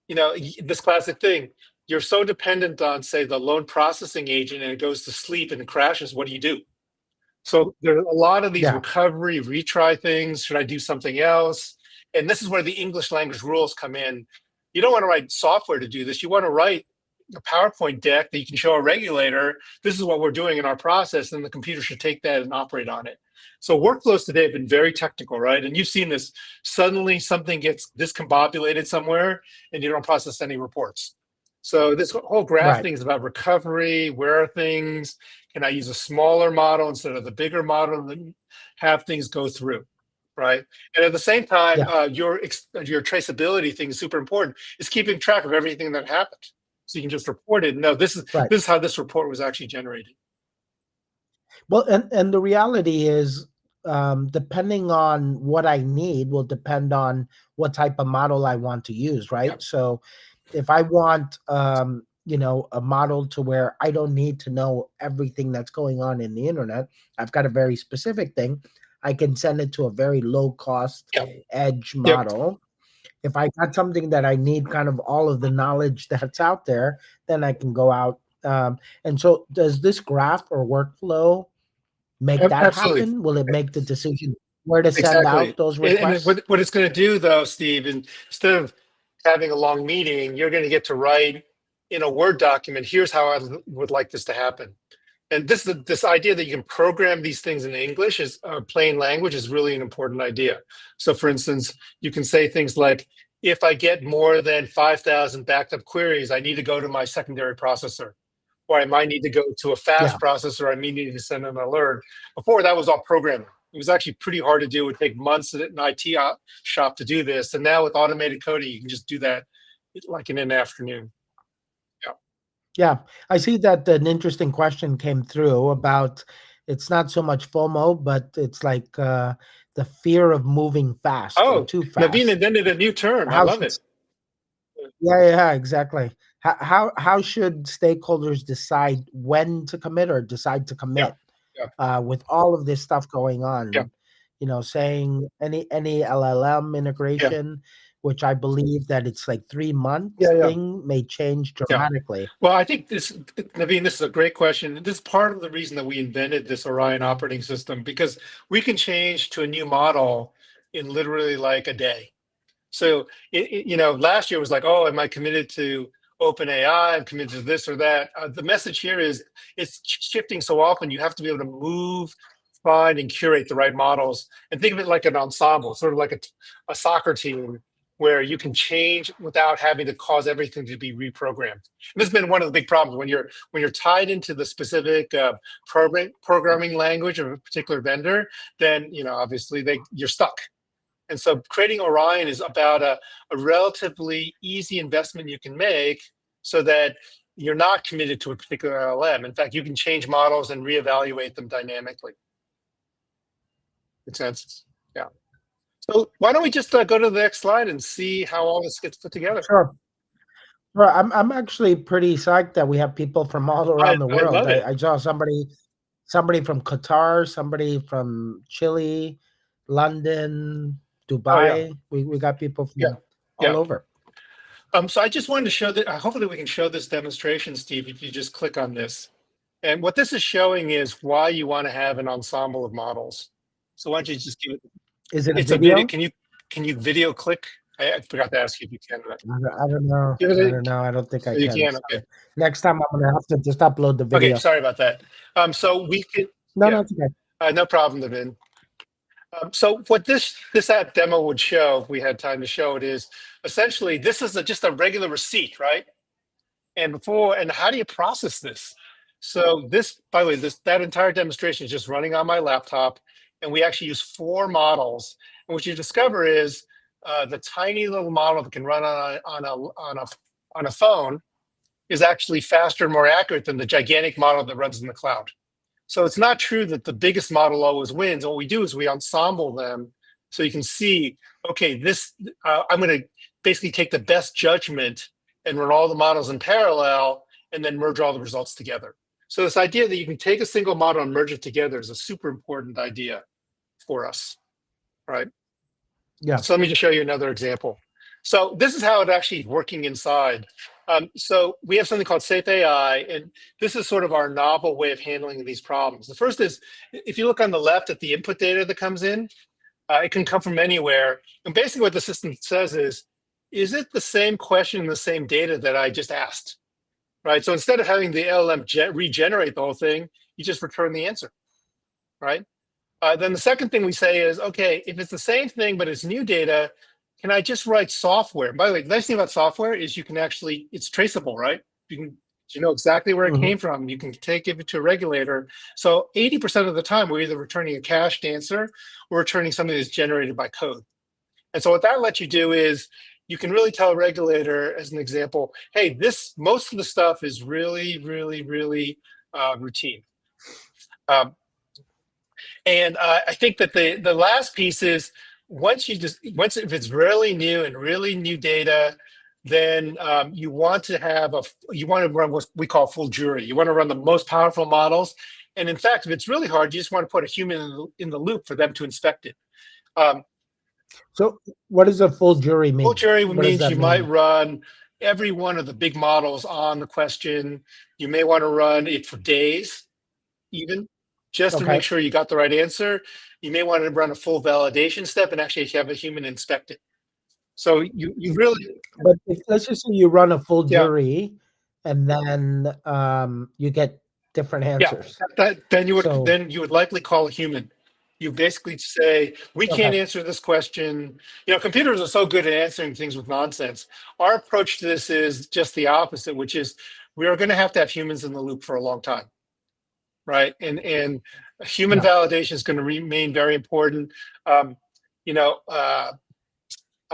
this classic thing. You're so dependent on, say, the loan processing agent, and it goes to sleep and it crashes. What do you do? So there are a lot of these Yeah, recovery, retry things. Should I do something else? And this is where the English language rules come in. You don't want to write software to do this. You want to write a PowerPoint deck that you can show a regulator. This is what we're doing in our process, and the computer should take that and operate on it. So workflows today have been very technical, right? And you've seen this. Suddenly something gets discombobulated somewhere, and you don't process any reports. So this whole graph right. thing is about recovery. Where are things? Can I use a smaller model instead of the bigger model and have things go through, right? And at the same time, Yeah, your traceability thing is super important. It's keeping track of everything that happened, so you can just report it. No, this is right. this is how this report was actually generated. Well, and the reality is, depending on what I need will depend on what type of model I want to use, Yeah, right? So if I want, a model to where I don't need to know everything that's going on in the internet, I've got a very specific thing. I can send it to a very low cost yeah, edge yep. model. If I got something that I need kind of all of the knowledge that's out there, then I can go out. And so, does this graph or workflow make that Absolutely. happen? Will it make the decision where to send Exactly. out those And requests? what it's going to do, though, Steve, instead of having a long meeting, you're going to get to write in a Word document, here's how I would like this to happen. And this idea that you can program these things in English is plain language is really an important idea. So, for instance, you can say things like, if I get more than 5,000 backed up queries, I need to go to my secondary processor, or I might need to go to a Yeah, fast processor. I may need to send an alert. Before, that was all programming. It was actually pretty hard to do. It would take months in an IT shop to do this. And now with automated coding, you can just do that like in an afternoon. Yeah. yeah. I see that an interesting question came through about it's not so much FOMO, but it's like the fear of moving fast or Oh, too Naveen fast. invented a new term. I How love should it. Yeah, yeah, exactly. How should stakeholders decide when to commit or decide to Yeah. commit Yeah. with all of this stuff going Yeah. on? Saying any LLM Yeah. integration, which I believe that it's like 3 months Yeah. Yeah. thing may change Yeah. dramatically. Well, I think Naveen, this is a great question. This is part of the reason that we invented this Orion operating system, because we can change to a new model in literally like a day. So, last year was like, oh, am I committed to OpenAI? I'm committed to this or that. The message here is it's shifting so often. You have to be able to move, find, and curate the right models. And think of it like an ensemble, sort of like a soccer team where you can change without having to cause everything to be reprogrammed. And this has been one of the big problems when you're tied into the specific programming language of a particular vendor. Then obviously you're stuck. And so creating Orion is about a relatively easy investment you can make so that you're not committed to a particular LLM. In fact, you can change models and reevaluate them dynamically. Makes sense? Yeah. So why don't we just go to the next slide and see how all this gets put together? Sure. Well, I'm actually pretty psyched that we have people from all I, around the I world. love it. I saw somebody from Qatar, somebody from Chile, London, Oh, yeah. Dubai. We got people Yeah. from all Yeah. over. So I just wanted to show that, hopefully we can show this demonstration, Steve, if you just click on this. And what this is showing is why you want to have an ensemble of models. So why don't you just give it, Is it a it's a video. video? Can you video click? I forgot to ask you if you can. But I don't know. give it I a, don't know. I don't think I oh, you can. can. Okay. Sorry. Next time I'm gonna have to just upload the Okay. video. Sorry about that. So we could, No, no, yeah, it's okay. no problem, Levin. So what this app demo would show, if we had time to show it, is essentially this is just a regular receipt, right? And how do you process this? So this, by the way, that entire demonstration is just running on my laptop, and we actually use 4 models. And what you discover is the tiny little model that can run on a phone is actually faster and more accurate than the gigantic model that runs in the cloud. So it's not true that the biggest model always wins. What we do is we ensemble them so you can see, okay, I'm going to basically take the best judgment and run all the models in parallel and then merge all the results together. So this idea that you can take a single model and merge it together is a super important idea for us, right? Yeah. So let me just show you another example. So this is how it actually is working inside. So we have something called Safe AI, and this is sort of our novel way of handling these problems. The first is, if you look on the left at the input data that comes in, it can come from anywhere. And basically what the system says is it the same question and the same data that I just asked, right? So instead of having the LLM regenerate the whole thing, you just return the answer, right? Then the second thing we say is, okay, if it's the same thing, but it's new data, can I just write software? By the way, the nice thing about software is you can actually, it's traceable, right? You know exactly where it Mhm. came from. You can give it to a regulator. So 80% of the time, we're either returning a cached answer or returning something that's generated by code. And so what that lets you do is you can really tell a regulator, as an example, hey, most of the stuff is really, really, really routine. Um, And I think that the last piece is once if it's really new and really new data, then you want to run what we call full jury. You want to run the most powerful models. And in fact, if it's really hard, you just want to put a human in the loop for them to inspect it. Um, So what does a full jury Full mean? jury What does means that you might mean? run every one of the big models on the question. You may want to run it for days even, just to make Okay. sure you got the right answer. You may want to run a full validation step and actually have a human inspect it. So you really, But let's just say you run a full yeah, jury and then you get different yeah. answers. So, Then you would likely call a human. You basically say, we okay. can't answer this question. You know, computers are so good at answering things with nonsense. Our approach to this is just the opposite, which is we are going to have humans in the loop for a long time, right? And human Yeah. validation is going to remain very important. Um, you know,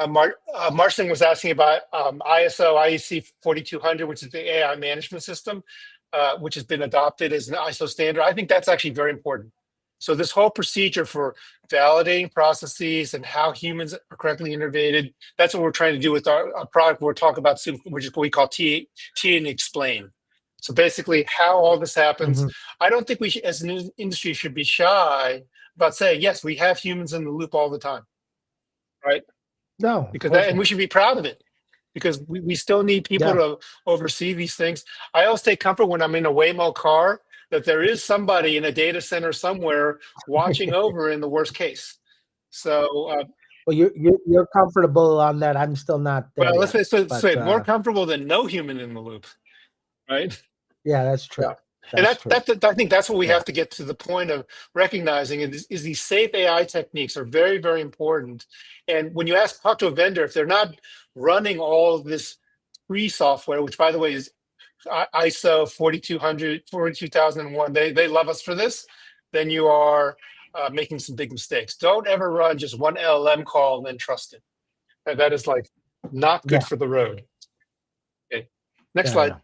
Marcin was asking about ISO IEC 4200, which is the AI management system, which has been adopted as an ISO standard. I think that's actually very important. So this whole procedure for validating processes and how humans are correctly innovated, that's what we're trying to do with our product we'll talk about soon, which is what we call T and explain. So basically how all this happens. Hmm. I don't think we should, as an industry, should be shy about saying, yes, we have humans in the loop all the time, right? No, of Because course and we not. should be proud of it because we still need people Yeah. to oversee these things. I always take comfort when I'm in a Waymo car that there is somebody in a data center somewhere watching over in the worst case. So, Well, you're comfortable on that. I'm still not there well, yet, but say more comfortable than no human in the loop, right? yeah, that's Yeah. true. And That's true. I think that's what we Yeah. have to get to the point of recognizing is these safe AI techniques are very, very important. And when you talk to a vendor, if they're not running all of this free software, which by the way is ISO 4200, 42001, they love us for this, then you are making some big mistakes. Don't ever run just one LLM call and then trust it. That is like not good Yeah. for the road. Okay. Next Yeah. slide. Yeah.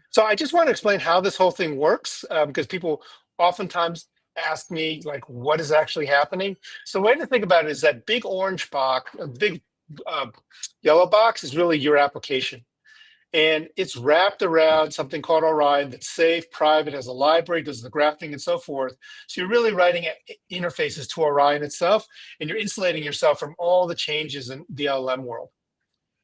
So I just want to explain how this whole thing works because people oftentimes ask me like, what is actually happening? So the way to think about it is that big orange box, a big uh, yellow box is really your application. And it's wrapped around something called Orion that's safe, private, has a library, does the graphing and so forth. So you're really writing interfaces to Orion itself, and you're insulating yourself from all the changes in the LLM world.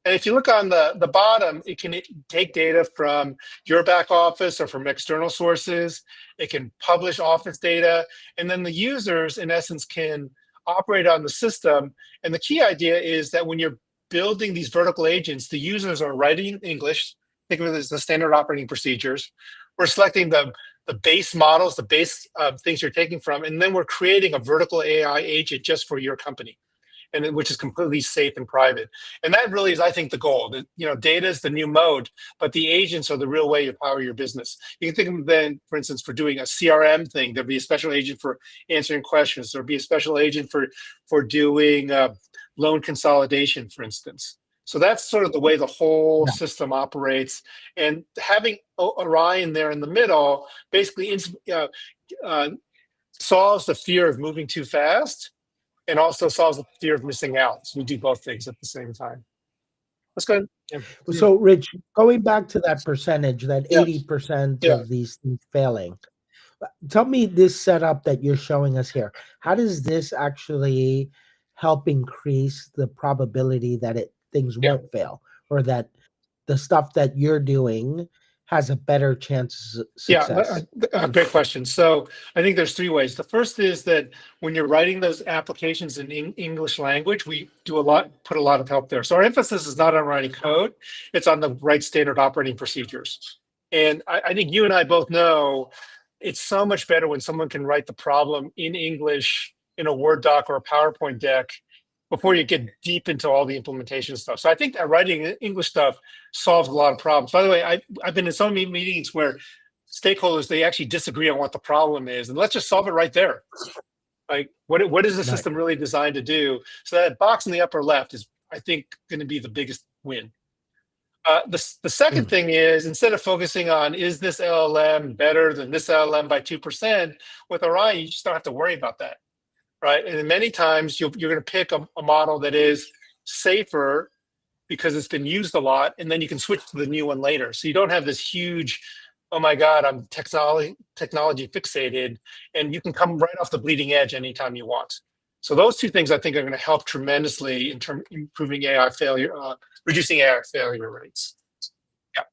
And if you look on the bottom, it can take data from your back office or from external sources. It can publish office data. And then the users, in essence, can operate on the system. And the key idea is that when you're building these vertical agents, the users are writing English. Think of it as the standard operating procedures. We're selecting the base models, the base things you're taking from, and then we're creating a vertical AI agent just for your company and which is completely safe and private. And that really is, I think, the goal. That, you know, data is the new mode, but the agents are the real way to power your business. You can think of then, for instance, for doing a CRM thing, there'd be a special agent for answering questions. There'd be a special agent for doing loan consolidation, for instance. So that's sort of the way the whole Yeah. system operates. And having Orion there in the middle basically uh, solves the fear of moving too fast and also solves the fear of missing out. So we do both things at the same time. Let's go. Yeah. So, Rich, going back to that percentage, that Yeah. 80% Yeah. of these things failing, tell me this setup that you're showing us here. How does this actually help increase the probability that things Yeah. won't fail, or that the stuff that you're doing has a better chance of Yeah, success? great question. So I think there's three ways. The first is that when you're writing those applications in English language, we do put a lot of help there. So our emphasis is not on writing code; it's on the right standard operating procedures. And I think you and I both know it's so much better when someone can write the problem in English in a Word doc or a PowerPoint deck before you get deep into all the implementation stuff. So I think that writing English stuff solves a lot of problems. By the way, I've been in so many meetings where stakeholders, they actually disagree on what the problem is, and let's just solve it right there. Like, what is the Right. system really designed to do? So that box in the upper left is, I think, going to be the biggest win. The second Mm. thing is, instead of focusing on is this LLM better than this LLM by 2%, with Orion, you just don't have to worry about that, right? And then many times you're going to pick a model that is safer because it's been used a lot, and then you can switch to the new one later. So you don't have this huge, oh my God, I'm technology fixated, and you can come right off the bleeding edge anytime you want. So those two things I think are going to help tremendously in terms improving AI failure, reducing AI failure rates. Yeah,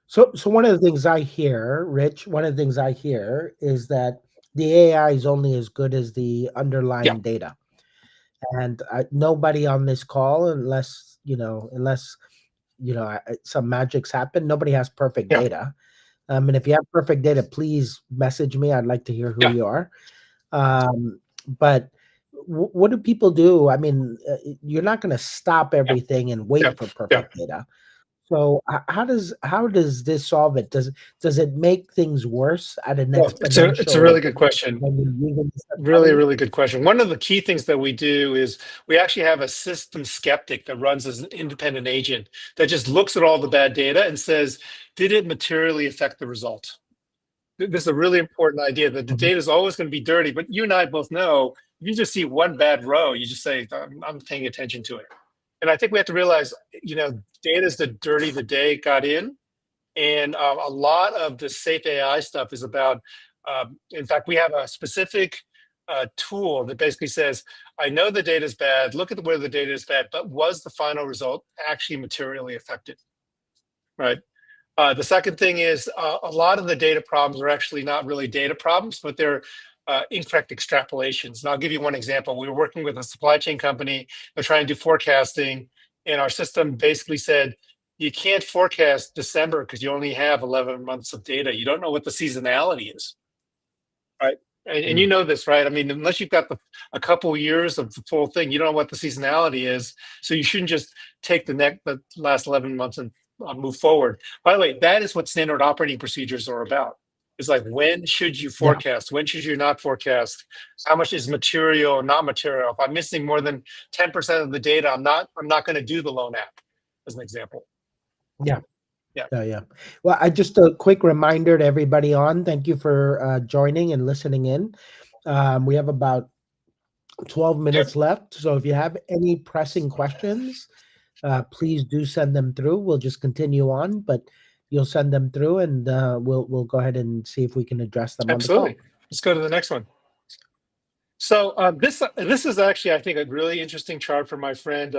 So one of the things I hear, Rich, one of the things I hear is that the AI is only as good as the yeah, underlying data. And nobody on this call, unless some magics happen, nobody has perfect yeah, data. And if you have perfect data, please message me. I'd like to hear who yeah, you are. But what do people do? I mean, you're not going to stop yeah, everything and yeah, wait for yeah. perfect data. So how does this solve it? Does it make things worse at an Well, it's a really exponential good question. when you're using this Really, technology? really good question. One of the key things that we do is we actually have a system skeptic that runs as an independent agent that just looks at all the bad data and says, did it materially affect the result? This is a really important idea that the Mhm. data is always going to be dirty, but you and I both know if you just see one bad row, you just say, I'm paying attention to it. And I think we have to realize, data is the dirty the day it got in, and a lot of the safe AI stuff is about, in fact, we have a specific tool that basically says, I know the data is bad, look at where the data is bad, but was the final result actually materially affected, right? The second thing is a lot of the data problems are actually not really data problems, but they're incorrect extrapolations. And I'll give you one example. We were working with a supply chain company. They're trying to do forecasting, and our system basically said, you can't forecast December because you only have 11 months of data. You don't know what the seasonality is, right? And you Mm. know this, right? I mean, unless you've got a couple years of the full thing, you don't know what the seasonality is. So you shouldn't just take the last 11 months and move forward. By the way, that is what standard operating procedures are about. It's like, when should you Yeah. forecast? When should you not forecast? How much is material or not material? If I'm missing more than 10% of the data, I'm not going to do the loan app, as an example. Yeah. Yeah. Yeah, yeah. Well, I just a quick reminder to everybody on. Thank you for joining and listening in. We have about 12 Yep. minutes left. So if you have any pressing questions, please do send them through. We'll just continue on, but you'll send them through, and we'll go ahead and see if we can address them on the Absolutely. call. Let's go to the next one. So this is actually, I think, a really interesting chart from my friend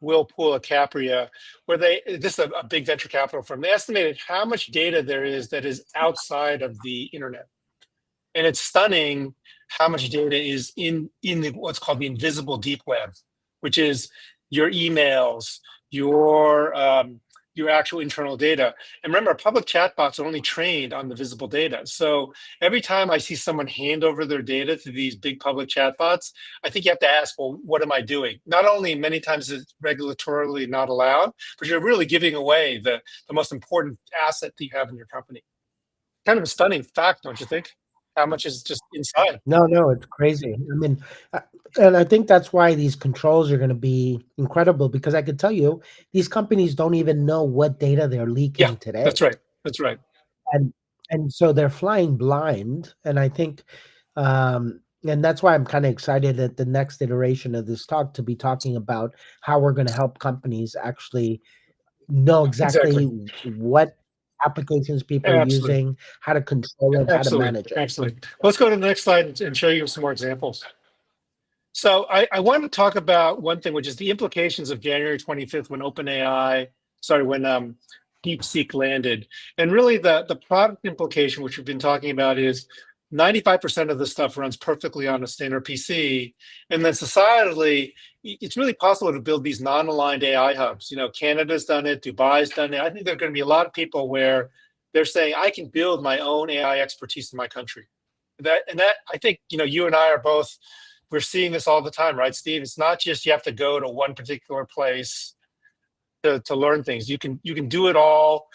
Will Pula Capria, where this is a big venture capital firm. They estimated how much data there is that is outside of the internet, and it's stunning how much data is in what's called the invisible deep web, which is your emails, your actual internal data. And remember, public chatbots are only trained on the visible data. So every time I see someone hand over their data to these big public chatbots, I think you have to ask, well, what am I doing? Not only many times is it regulatorily not allowed, but you're really giving away the most important asset that you have in your company. Kind of a stunning fact, don't you think? How much is just inside? No, no, it's crazy. I mean, uh, and I think that's why these controls are going to be incredible, because I could tell you these companies don't even know what data they're Yeah, leaking that's today. right. That's right. and and so they're flying blind. And I think and that's why I'm kind of excited at the next iteration of this talk to be talking about how we're going to help companies actually know exactly Exactly. what applications people are Absolutely. using, how to control it, how to Absolutely. manage it. Absolutely. Let's go to the next slide and show you some more examples. So I want to talk about one thing, which is the implications of January 25th when OpenAI, sorry, when DeepSeek landed. And really the product implication, which we've been talking about, is 95% of the stuff runs perfectly on a standard PC. And then societally, it's really possible to build these non-aligned AI hubs. You know, Canada's done it, Dubai's done it. I think there are going to be a lot of people where they're saying, I can build my own AI expertise in my country. That I think, you know, you and I are both, we're seeing this all the time, right, Steve? It's not just you have to go to one particular place to learn things. You can do it all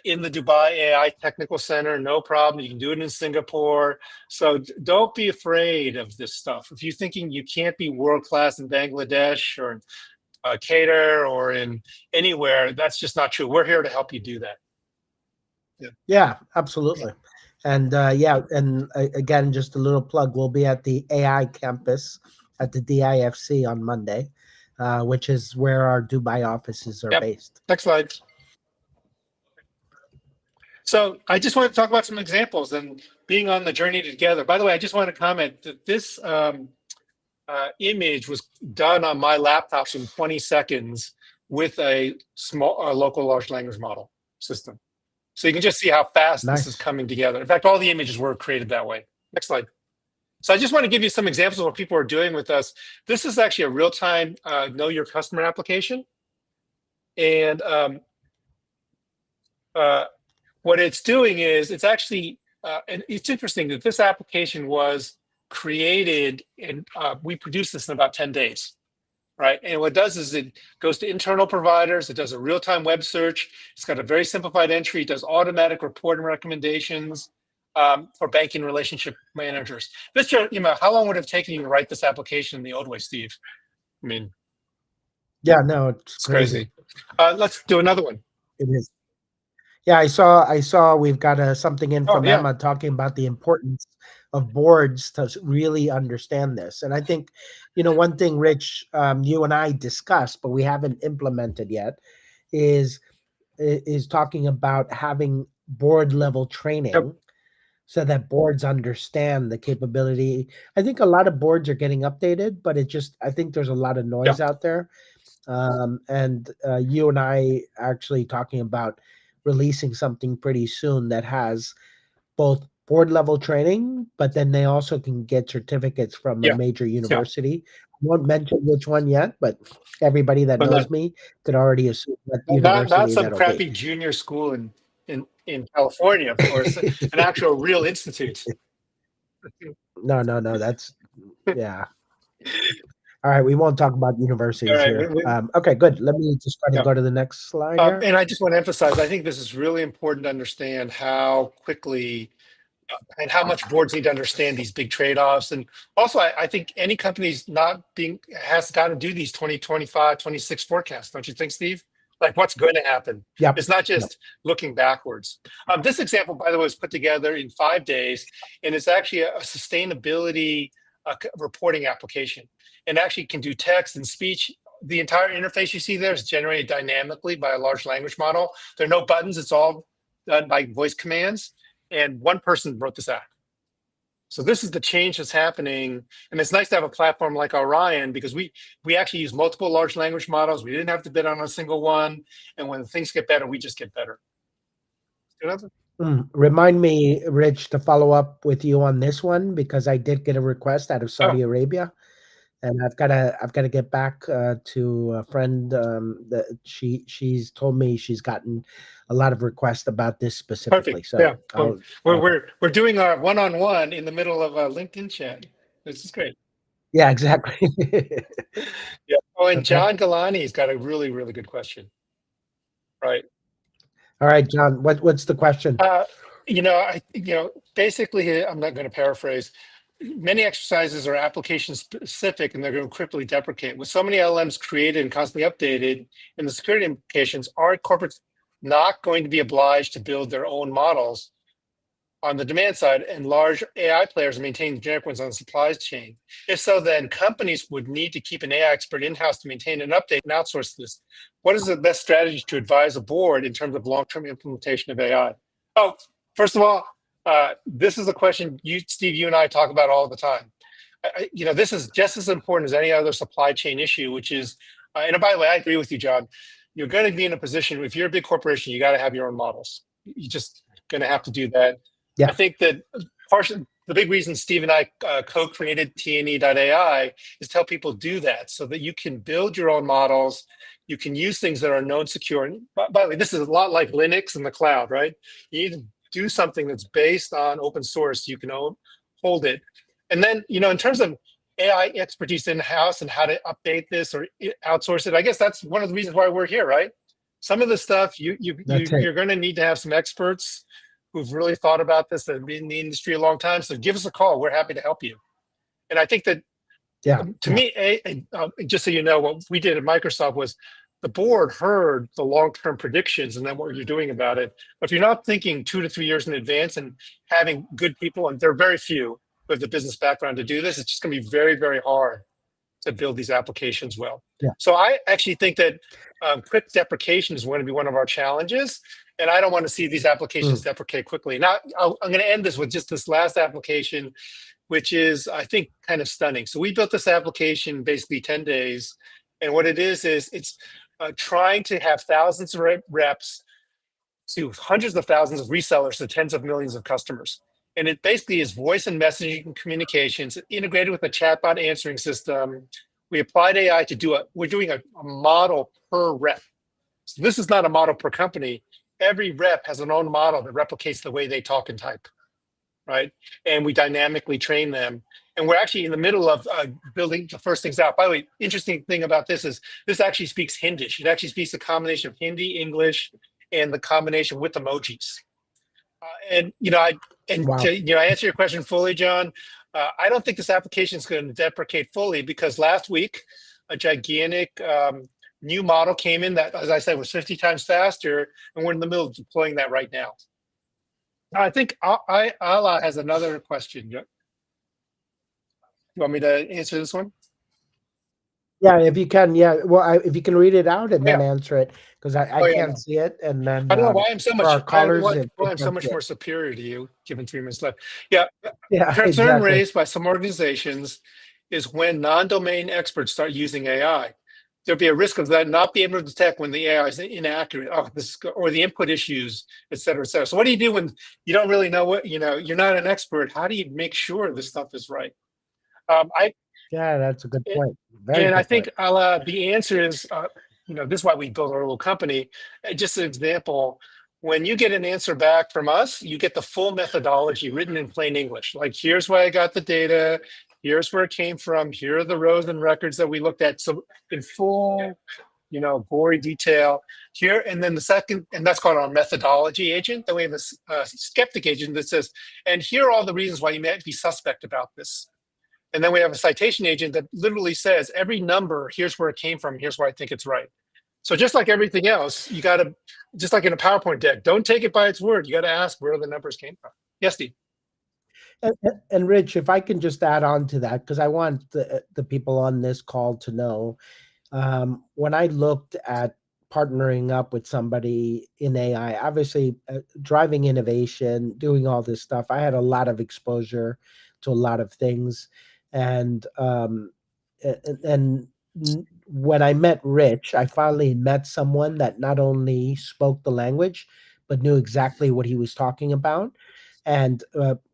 in the Dubai AI Technical Center, no problem. You can do it in Singapore. So don't be afraid of this stuff. If you're thinking you can't be world class in Bangladesh or in Qatar or in anywhere, that's just not true. We're here to help you do that. Yeah. Yeah, absolutely. And yeah, and again, just a little plug. We'll be at the AI campus at the DIFC on Monday, which is where our Dubai offices are Yep. based. Next slide. So I just want to talk about some examples and being on the journey together. By the way, I just want to comment that this image was done on my laptop in 20 seconds with a local large language model system. So you can just see how fast this is Nice. coming together. In fact, all the images were created that way. Next slide. So I just want to give you some examples of what people are doing with us. This is actually a real-time know your customer application. And what it's doing is it's actually, and it's interesting that this application was created and we produced this in about 10 days. Right. And what it does is it goes to internal providers. It does a real-time web search. It's got a very simplified entry. It does automatic reporting recommendations for banking relationship managers. This, you know, how long would it have taken you to write this application in the old way, Steve? I mean, Yeah, no, it's it's crazy. crazy. Let's do another one. It is. Yeah, I saw we've got something in Oh, from yeah. Emma talking about the importance of boards to really understand this. And I think, one thing, Rich, you and I discussed, but we haven't implemented yet, is is talking about having board level Yep. training so that boards understand the capability. I think a lot of boards are getting updated, but I think there's a lot of Yeah. noise out there. And you and I actually talking about releasing something pretty soon that has both board level training, but then they also can get certificates from a Yeah. major Yeah. university. I won't mention which one yet, but everybody that But knows me could already assume what not university some that'll be. crappy junior school in California, of course, an actual real institute. No, no, no. That's yeah. All right, we won't talk about All universities right. here. Okay, good. Let me just try to Yeah. go to the next slide here. And I just want to emphasize, I think this is really important to understand how quickly and how much boards need to understand these big trade-offs. And also, I think any company's not being has got to do these 2025, 26 forecasts, don't you think, Steve? Like what's going to happen. Yep. It's not Yep. just looking backwards. This example, by the way, was put together in 5 days, and it's actually a sustainability reporting application, and actually can do text and speech. The entire interface you see there is generated dynamically by a large language model. There are no buttons. It's all done by voice commands, and one person wrote this app. So this is the change that's happening, and it's nice to have a platform like Orion because we actually use multiple large language models. We didn't have to bid on a single one, and when things get better, we just get better. Remind me, Rich, to follow up with you on this one because I did get a request out of Oh, Saudi Arabia, and I've got to get back to a friend that she's told me she's gotten a lot of requests about this specifically. perfect. Yeah, So well, I'll, we're we're doing our one-on-one in the middle of a LinkedIn chat. This is great. yeah, exactly. Yeah. Oh, and Okay. John Galani's got a really, really good question. Right. All right, John. What's the question? Uh, basically, I'm not going to paraphrase. Many exercises are application specific and they're going to quickly deprecate. With so many LMs created and constantly updated, and the security implications, are corporates not going to be obliged to build their own models on the demand side and large AI players maintain generic ones on the supply chain? If so, then companies would need to keep an AI expert in-house to maintain and update and outsource this. What is the best strategy to advise a board in terms of long-term implementation of AI? Oh, first of all, this is a question Steve, you and I talk about all the time. this is just as important as any other supply chain issue, which is, and by the way, I agree with you, John. You're going to be in a position, if you're a big corporation, you got to have your own models. You're just going to have to do that. I Yeah. think that partially the big reason Steve and I co-created TNE.ai is to help people do that so that you can build your own models. You can use things that are known secure. And by the way, this is a lot like Linux and the cloud, right? You need to do something that's based on open source. You can hold it. And then, in terms of AI expertise in-house and how to update this or outsource it, I guess that's one of the reasons why we're here, right? Some of the stuff That's it. you're going to need to have some experts who've really thought about this, that have been in the industry a long time. So give us a call. We're happy to help you. And I think that Yeah. to Yeah. me, just so you know, what we did at Microsoft was the board heard the long-term predictions and then what you're doing about it. But if you're not thinking 2 to 3 years in advance and having good people, and there are very few who have the business background to do this, it's just going to be very, very hard to build these applications well. Yeah. So I actually think that quick deprecation is going to be one of our challenges. And I don't want to see these applications deprecate quickly. Now, I'm going to end this with just this last application, which is, I think, kind of stunning. So we built this application basically 10 days. And what it is it's trying to have thousands of reps to hundreds of thousands of resellers to tens of millions of customers. And it basically is voice and messaging communications integrated with a chatbot answering system. We applied AI to we're doing a model per rep. So this is not a model per company. Every rep has an own model that replicates the way they talk and type, right? And we dynamically train them. And we're actually in the middle of building the first things out. By the way, interesting thing about this is this actually speaks Hindish. It actually speaks a combination of Hindi, English, and the combination with emojis. And Wow. to answer your question fully, John, I don't think this application is going to deprecate fully because last week a gigantic new model came in that, as I said, was 50 times faster, and we're in the middle of deploying that right now. I think Ala has another question. You want me to answer this one? Yeah, if you can, yeah. Well, if you can read it out and then Yeah. answer it, because I Oh yeah. can't see it, and then I don't know why I'm so for much. our callers, if Why they I'm so can't much see more it. superior to you, given 3 minutes left. Yeah. Yeah, Concern exactly. raised by some organizations is when non-domain experts start using AI. There'll be a risk of that not be able to detect when the AI is inaccurate, or the input issues, et cetera, et cetera. So what do you do when you don't really know you're not an expert? How do you make sure this stuff is right? I Yeah, that's a good point. Very And I good think point. the answer is, this is why we built our little company. Just an example, when you get an answer back from us, you get the full methodology written in plain English. Like, here's where I got the data. Here's where it came from. Here are the rows and records that we looked at. So in full, gory detail here. And then the second, and that's called our methodology agent. Then we have a skeptic agent that says, and here are all the reasons why you might be suspect about this. And then we have a citation agent that literally says every number, here's where it came from, here's why I think it's right. So just like everything else, you got to, just like in a PowerPoint deck, don't take it by its word. You got to ask where the numbers came from. Yes, Steve. And Rich, if I can just add on to that, because I want the people on this call to know, when I looked at partnering up with somebody in AI, obviously driving innovation, doing all this stuff, I had a lot of exposure to a lot of things, and and when I met Rich, I finally met someone that not only spoke the language, but knew exactly what he was talking about. And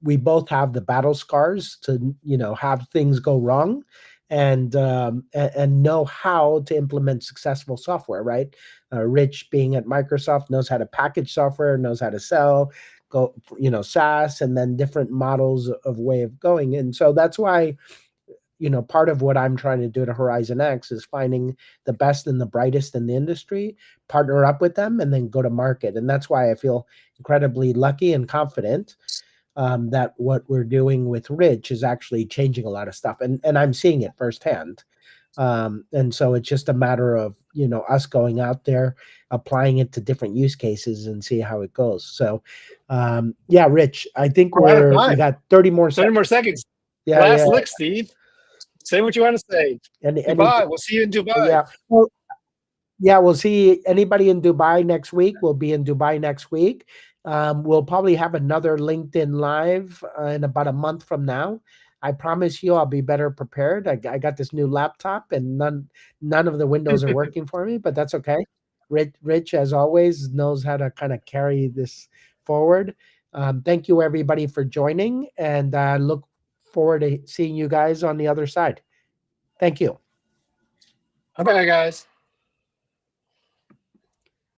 we both have the battle scars to, have things go wrong, and know how to implement successful software. Right? Rich, being at Microsoft, knows how to package software, knows how to sell, go, SaaS, and then different models of way of going. And so that's why, part of what I'm trying to do to Horizon X is finding the best and the brightest in the industry, partner up with them, and then go to market. And that's why I feel incredibly lucky and confident that what we're doing with Rich is actually changing a lot of stuff. And I'm seeing it firsthand. And so it's just a matter of, us going out there, applying it to different use cases and see how it goes. So, yeah, Rich, I think We're out of we time. got 30 more 30 seconds. more seconds. Yeah, yeah. Last lick, Steve. Say what you want to say. Any, Dubai. We'll see you in Dubai. yeah. Well, yeah, we'll see anybody in Dubai next week. We'll be in Dubai next week. We'll probably have another LinkedIn Live in about a month from now. I promise you, I'll be better prepared. I got this new laptop, and none of the windows are working for me, but that's okay. Rich, as always, knows how to kind of carry this forward. Thank you, everybody, for joining, and look forward to seeing you guys on the other side. Thank you. Bye, guys.